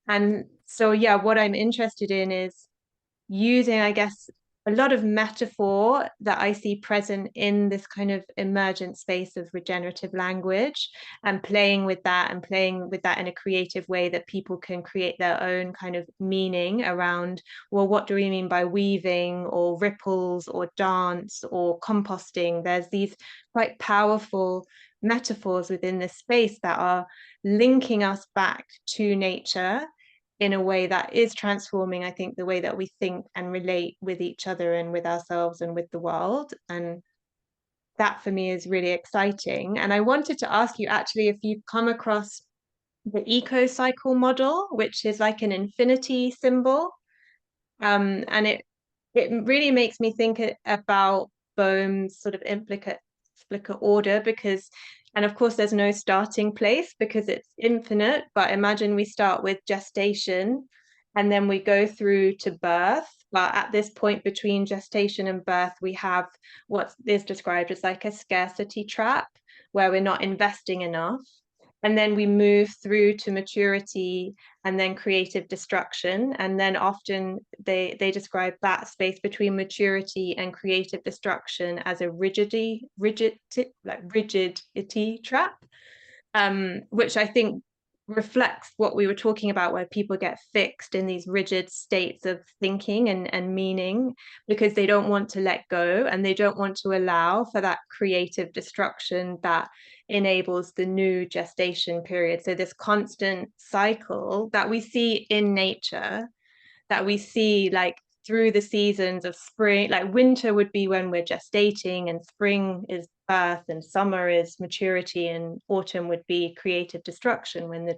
And so, what I'm interested in is using, I guess, a lot of metaphor that I see present in this kind of emergent space of regenerative language, and playing with that in a creative way that people can create their own kind of meaning around, well, what do we mean by weaving or ripples or dance or composting? There's these quite powerful metaphors within this space that are linking us back to nature in a way that is transforming, I think, the way that we think and relate with each other and with ourselves and with the world. And that for me is really exciting. And I wanted to ask you actually if you've come across the eco-cycle model, which is like an infinity symbol. And it really makes me think about Bohm's sort of implicate order, because, and of course there's no starting place because it's infinite, but imagine we start with gestation and then we go through to birth. But at this point between gestation and birth, we have what is described as like a scarcity trap, where we're not investing enough. And then we move through to maturity and then creative destruction. And then often they describe that space between maturity and creative destruction as a rigidity trap, which I think reflects what we were talking about, where people get fixed in these rigid states of thinking and meaning because they don't want to let go, and they don't want to allow for that creative destruction that enables the new gestation period. So this constant cycle that we see in nature, that we see like through the seasons of spring, like winter would be when we're gestating, and spring is birth, and summer is maturity, and autumn would be creative destruction when the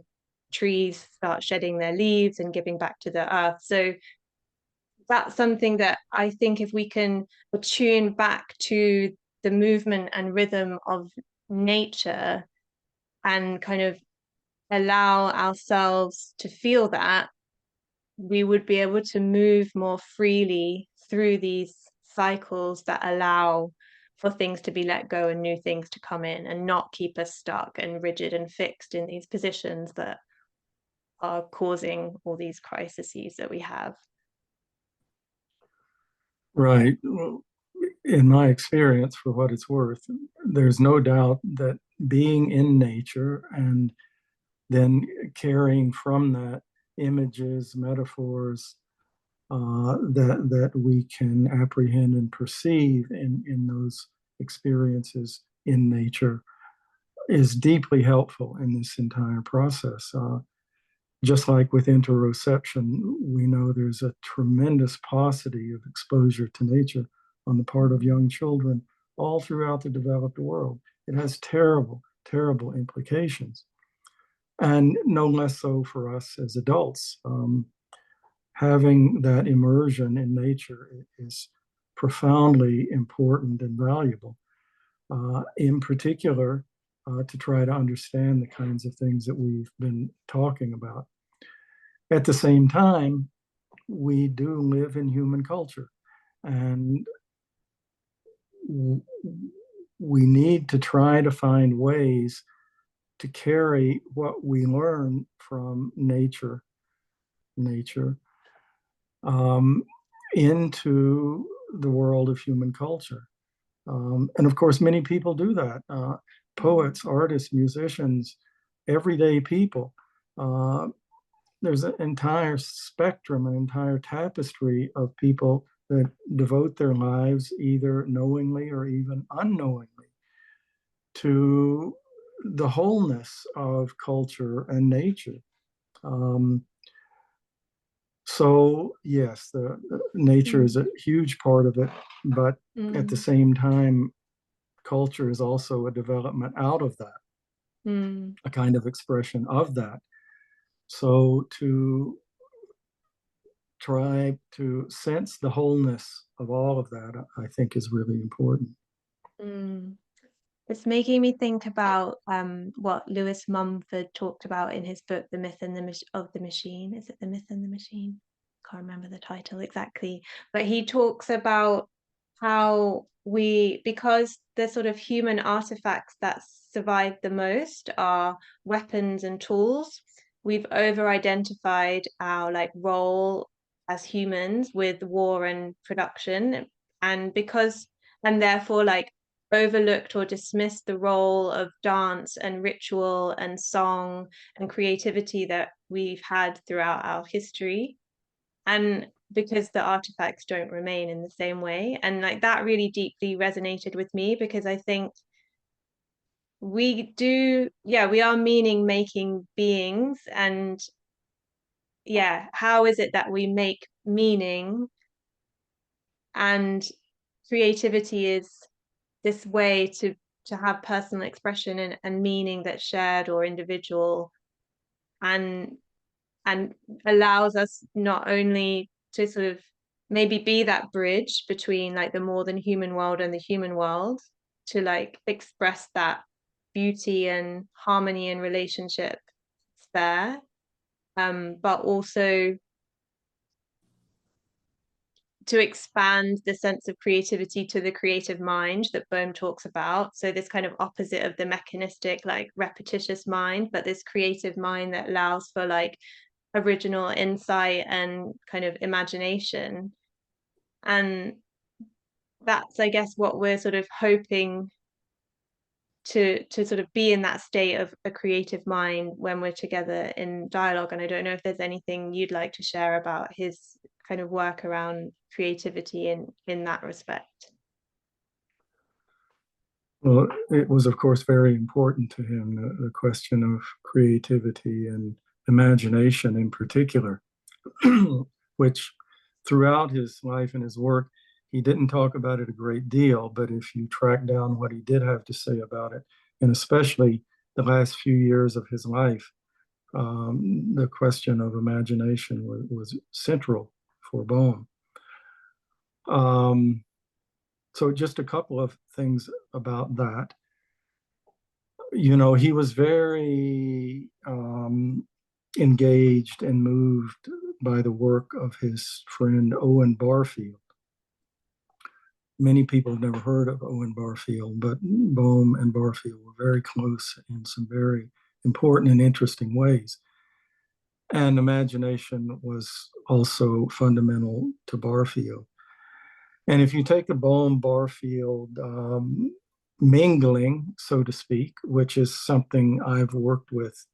trees start shedding their leaves and giving back to the earth. So that's something that I think if we can attune back to the movement and rhythm of nature and kind of allow ourselves to feel that, we would be able to move more freely through these cycles that allow for things to be let go and new things to come in, and not keep us stuck and rigid and fixed in these positions that are causing all these crises that we have.
Right. Well, in my experience, for what it's worth, there's no doubt that being in nature and then carrying from that images, metaphors that we can apprehend and perceive in those experiences in nature is deeply helpful in this entire process. Just like with interoception, we know there's a tremendous paucity of exposure to nature on the part of young children all throughout the developed world. It has terrible terrible implications. And no less so for us as adults. Having that immersion in nature is profoundly important and valuable, in particular, to try to understand the kinds of things that we've been talking about. At the same time, we do live in human culture, and we need to try to find ways to carry what we learn from nature into the world of human culture. And of course, many people do that. Poets, artists, musicians, everyday people. There's an entire spectrum, an entire tapestry of people that devote their lives, either knowingly or even unknowingly, to the wholeness of culture and nature. So yes, the nature is a huge part of it, but at the same time, culture is also a development out of that, a kind of expression of that. So to try to sense the wholeness of all of that, I think, is really important.
It's making me think about what Lewis Mumford talked about in his book, The Myth and of the Machine. Is it The Myth and the Machine? Can't remember the title exactly. But he talks about how because the sort of human artifacts that survive the most are weapons and tools, we've over-identified our role as humans with war and production, and therefore overlooked or dismissed the role of dance and ritual and song and creativity that we've had throughout our history. And because the artifacts don't remain in the same way. And that really deeply resonated with me, because I think we are meaning making beings. And how is it that we make meaning? And creativity is this way to have personal expression and meaning that's shared or individual, and allows us not only to sort of maybe be that bridge between the more than human world and the human world, to express that beauty and harmony and relationship there, but also to expand the sense of creativity to the creative mind that Bohm talks about. So this kind of opposite of the mechanistic, repetitious mind, but this creative mind that allows for original insight and kind of imagination. And that's, I guess, what we're sort of hoping to sort of be in that state of a creative mind when we're together in dialogue. And I don't know if there's anything you'd like to share about his kind of work around creativity in that respect.
Well, it was, of course, very important to him, the question of creativity and imagination in particular, which throughout his life and his work, he didn't talk about it a great deal, but if you track down what he did have to say about it, and especially the last few years of his life, the question of imagination was central for Bohm. So just a couple of things about that. He was very engaged and moved by the work of his friend Owen Barfield. Many people have never heard of Owen Barfield, but Bohm and Barfield were very close in some very important and interesting ways. And imagination was also fundamental to Barfield. And if you take the Bohm-Barfield mingling, so to speak, which is something I've worked with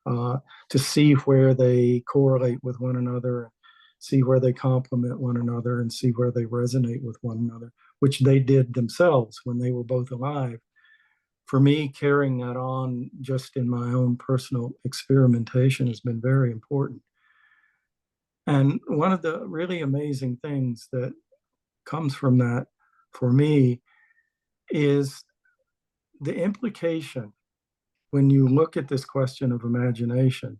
to see where they correlate with one another, see where they complement one another, and see where they resonate with one another, which they did themselves when they were both alive. For me, carrying that on just in my own personal experimentation has been very important. And one of the really amazing things that comes from that for me is the implication when you look at this question of imagination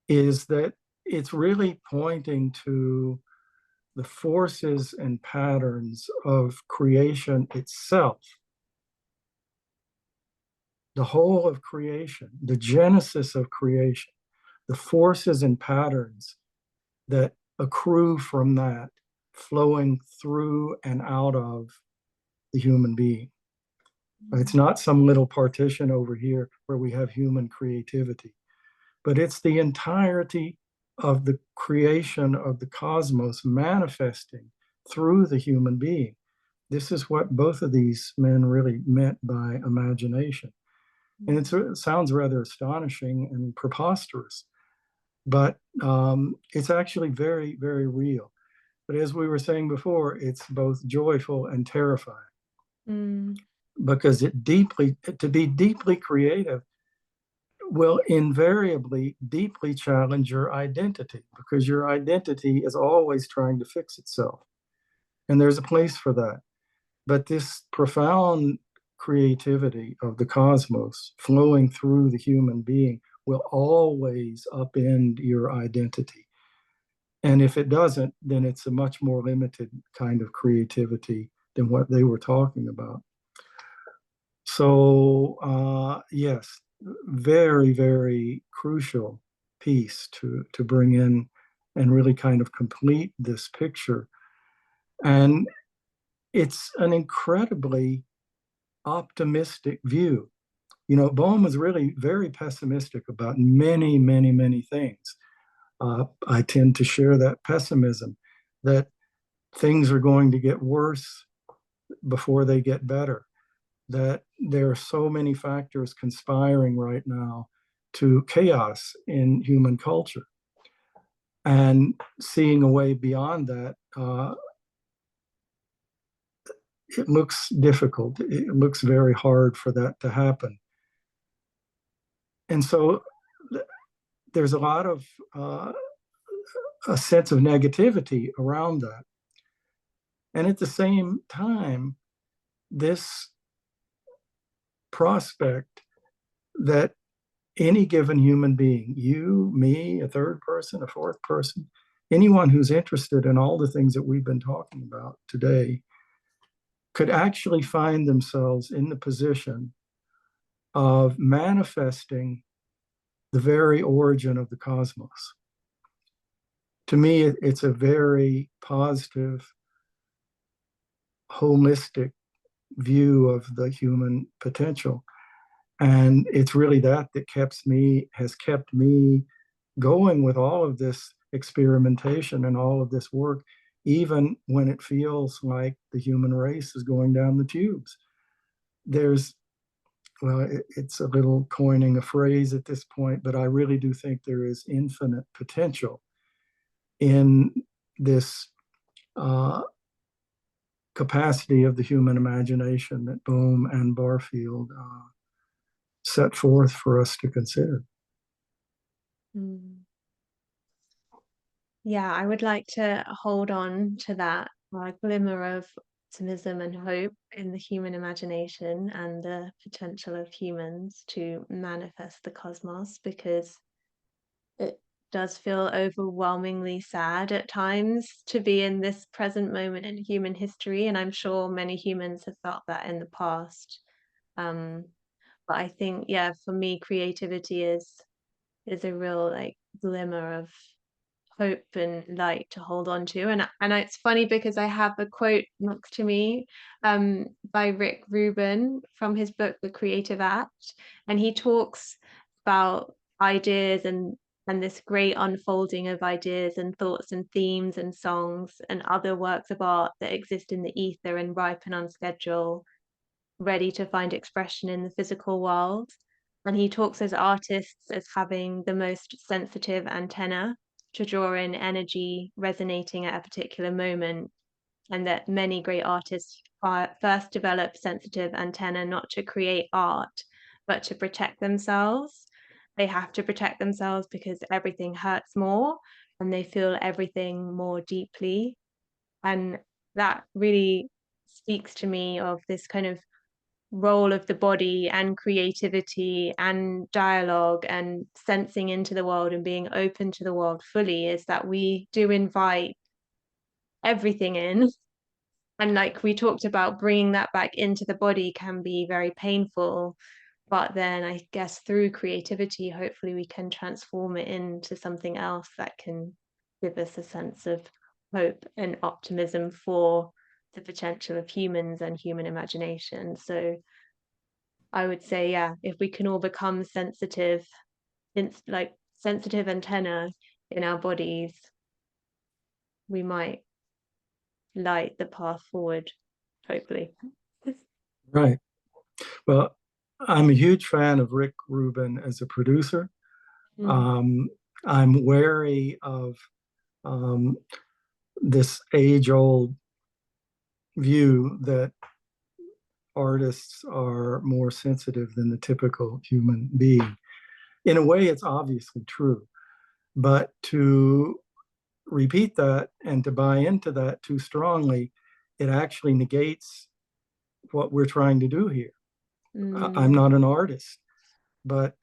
is that it's really pointing to the forces and patterns of creation itself, the whole of creation, the genesis of creation, the forces and patterns that accrue from that flowing through and out of the human being. It's not some little partition over here where we have human creativity, but it's the entirety of the creation of the cosmos manifesting through the human being. This is what both of these men really meant by imagination. And it sounds rather astonishing and preposterous, but it's actually very, very real. But as we were saying before, it's both joyful and terrifying. Because to be deeply creative will invariably deeply challenge your identity, because your identity is always trying to fix itself. And there's a place for that. But this profound creativity of the cosmos flowing through the human being will always upend your identity. And if it doesn't, then it's a much more limited kind of creativity than what they were talking about. So, yes, very, very crucial piece to bring in and really kind of complete this picture. And it's an incredibly optimistic view. You know, Bohm was really very pessimistic about many, many, many things. I tend to share that pessimism, that things are going to get worse before they get better, that there are so many factors conspiring right now to chaos in human culture. And seeing a way beyond that, it looks difficult. It looks very hard for that to happen. And so there's a lot of a sense of negativity around that. And at the same time, this prospect that any given human being, you, me, a third person, a fourth person, anyone who's interested in all the things that we've been talking about today, could actually find themselves in the position of manifesting the very origin of the cosmos. To me, it's a very positive, holistic view of the human potential. And it's really that has kept me going with all of this experimentation and all of this work, even when it feels like the human race is going down the tubes. It's a little coining a phrase at this point, but I really do think there is infinite potential in this capacity of the human imagination that Bohm and Barfield set forth for us to consider.
Yeah, I would like to hold on to that glimmer of optimism and hope in the human imagination and the potential of humans to manifest the cosmos, because it does feel overwhelmingly sad at times to be in this present moment in human history. And I'm sure many humans have felt that in the past. But I think, yeah, for me, creativity is a real glimmer of hope and light to hold on to. And it's funny because I have a quote next to me by Rick Rubin from his book The Creative Act, and he talks about ideas and this great unfolding of ideas and thoughts and themes and songs and other works of art that exist in the ether and ripen on schedule, ready to find expression in the physical world. And he talks as artists as having the most sensitive antenna to draw in energy resonating at a particular moment, and that many great artists first develop sensitive antenna not to create art, but to protect themselves. They have to protect themselves because everything hurts more and they feel everything more deeply. And that really speaks to me of this kind of role of the body and creativity and dialogue and sensing into the world and being open to the world fully is that we do invite everything in. And like we talked about, bringing that back into the body can be very painful. But then I guess through creativity, hopefully we can transform it into something else that can give us a sense of hope and optimism for the potential of humans and human imagination. So I would say, yeah, if we can all become sensitive, like sensitive antenna in our bodies, we might light the path forward, hopefully.
Right. Well, I'm a huge fan of Rick Rubin as a producer. I'm wary of this age-old view that artists are more sensitive than the typical human being. In a way, it's obviously true. But to repeat that and to buy into that too strongly, it actually negates what we're trying to do here. I'm not an artist, but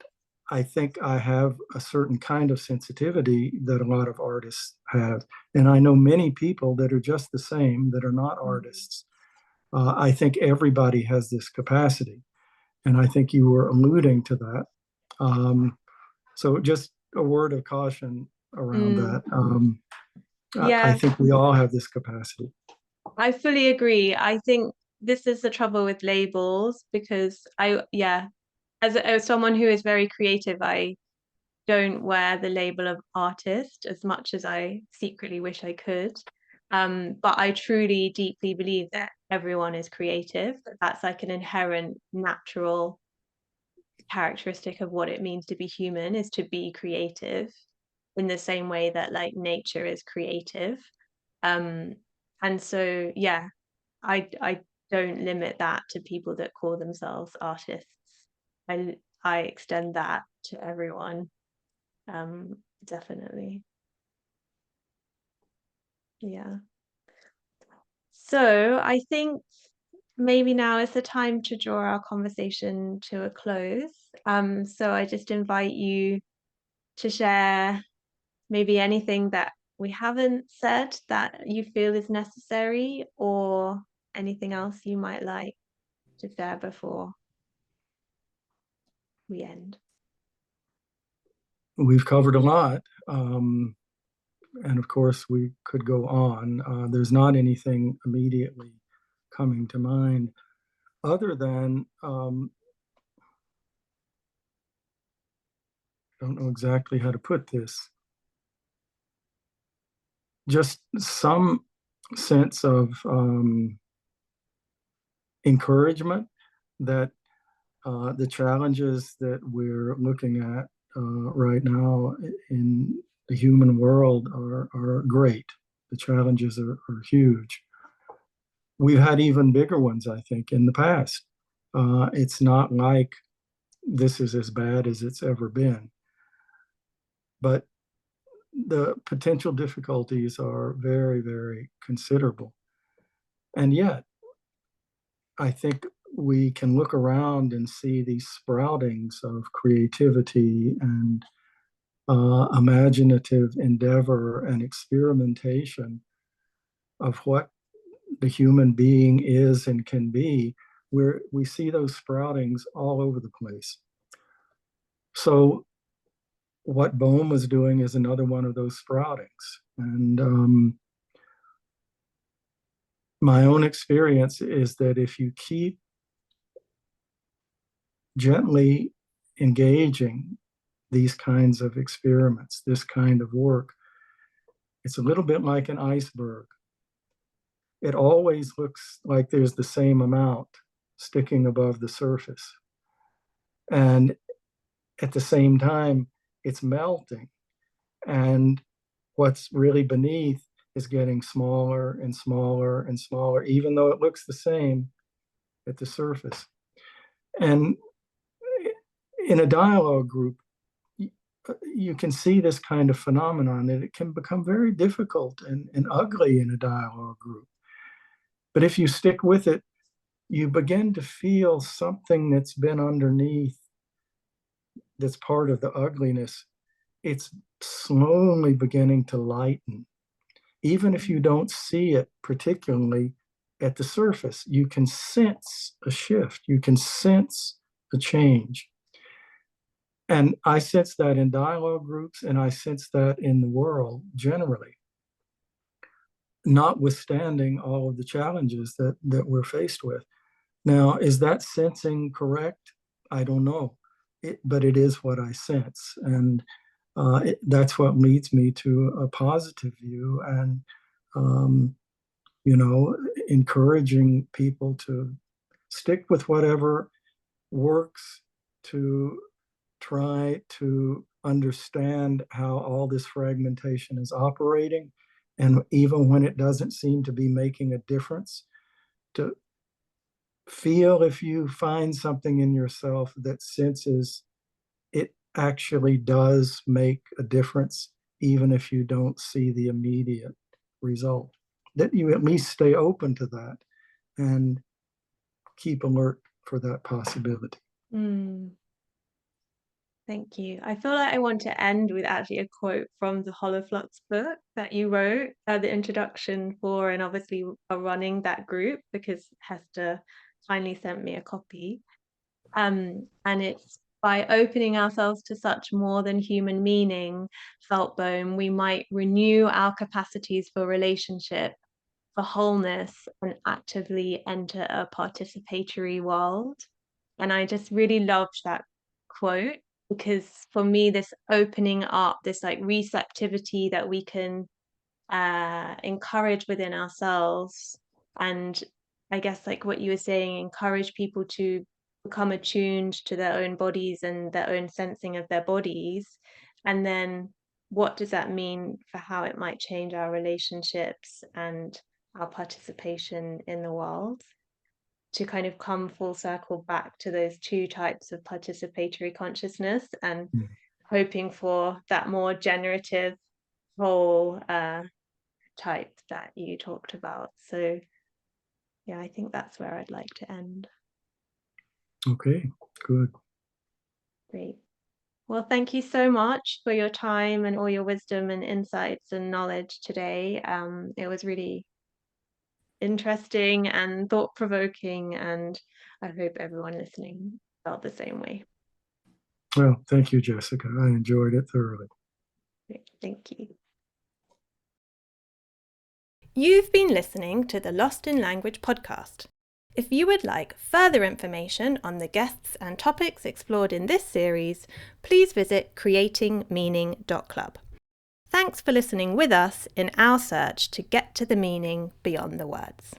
I think I have a certain kind of sensitivity that a lot of artists have. And I know many people that are just the same, that are not artists. I think everybody has this capacity. And I think you were alluding to that. So just a word of caution around that. I
Yeah,
think we all have this capacity.
I fully agree. I think this is the trouble with labels because as someone who is very creative, I don't wear the label of artist as much as I secretly wish I could. But I truly, deeply believe that everyone is creative. That's like an inherent, natural characteristic of what it means to be human, is to be creative in the same way that like nature is creative. And so, yeah, I don't limit that to people that call themselves artists. I extend that to everyone. Definitely. Yeah. So I think maybe now is the time to draw our conversation to a close. So I just invite you to share maybe anything that we haven't said that you feel is necessary, or anything else you might like to share before we end.
We've covered a lot. And of course, we could go on. There's not anything immediately coming to mind other than I don't know exactly how to put this. Just some sense of encouragement that the challenges that we're looking at right now in the human world are great. The challenges are huge. We've had even bigger ones, I think, in the past. It's not like this is as bad as it's ever been. But the potential difficulties are very, very considerable. And yet, I think we can look around and see these sproutings of creativity and imaginative endeavor and experimentation of what the human being is and can be, where we see those sproutings all over the place. So what Bohm was doing is another one of those sproutings. And my own experience is that if you keep gently engaging these kinds of experiments, this kind of work, it's a little bit like an iceberg. It always looks like there's the same amount sticking above the surface. And at the same time, it's melting. And what's really beneath is getting smaller and smaller and smaller, even though it looks the same at the surface. And in a dialogue group, you can see this kind of phenomenon, that it can become very difficult and ugly in a dialogue group. But if you stick with it you begin to feel something that's been underneath, that's part of the ugliness. It's slowly beginning to lighten. Even if you don't see it particularly at the surface, you can sense a shift, you can sense a change. And I sense that in dialogue groups, and I sense that in the world generally, notwithstanding all of the challenges that we're faced with. Now, is that sensing correct? I don't know, but it is what I sense. And that's what leads me to a positive view, and encouraging people to stick with whatever works, to try to understand how all this fragmentation is operating. And even when it doesn't seem to be making a difference, to feel if you find something in yourself that senses it actually does make a difference, even if you don't see the immediate result, that you at least stay open to that and keep alert for that possibility.
Thank you. I feel like I want to end with actually a quote from the Holoflux book that you wrote, the introduction for, and obviously are running that group because Hester kindly sent me a copy. And it's, by opening ourselves to such more than human meaning, felt Bohm, we might renew our capacities for relationship, for wholeness, and actively enter a participatory world. And I just really loved that quote, because for me, this opening up, this like receptivity that we can encourage within ourselves, and I guess like what you were saying, encourage people to become attuned to their own bodies and their own sensing of their bodies. And then what does that mean for how it might change our relationships and our participation in the world? To kind of come full circle back to those two types of participatory consciousness, and hoping for that more generative whole type that you talked about. So yeah, I think that's where I'd like to end.
Okay, good.
Great. Well, thank you so much for your time and all your wisdom and insights and knowledge today. It was really interesting and thought-provoking, and I hope everyone listening felt the same way.
Well, thank you, Jessica. I enjoyed it thoroughly.
Thank you.
You've been listening to the Lost in Language podcast. If you would like further information on the guests and topics explored in this series, please visit creatingmeaning.club. Thanks for listening with us in our search to get to the meaning beyond the words.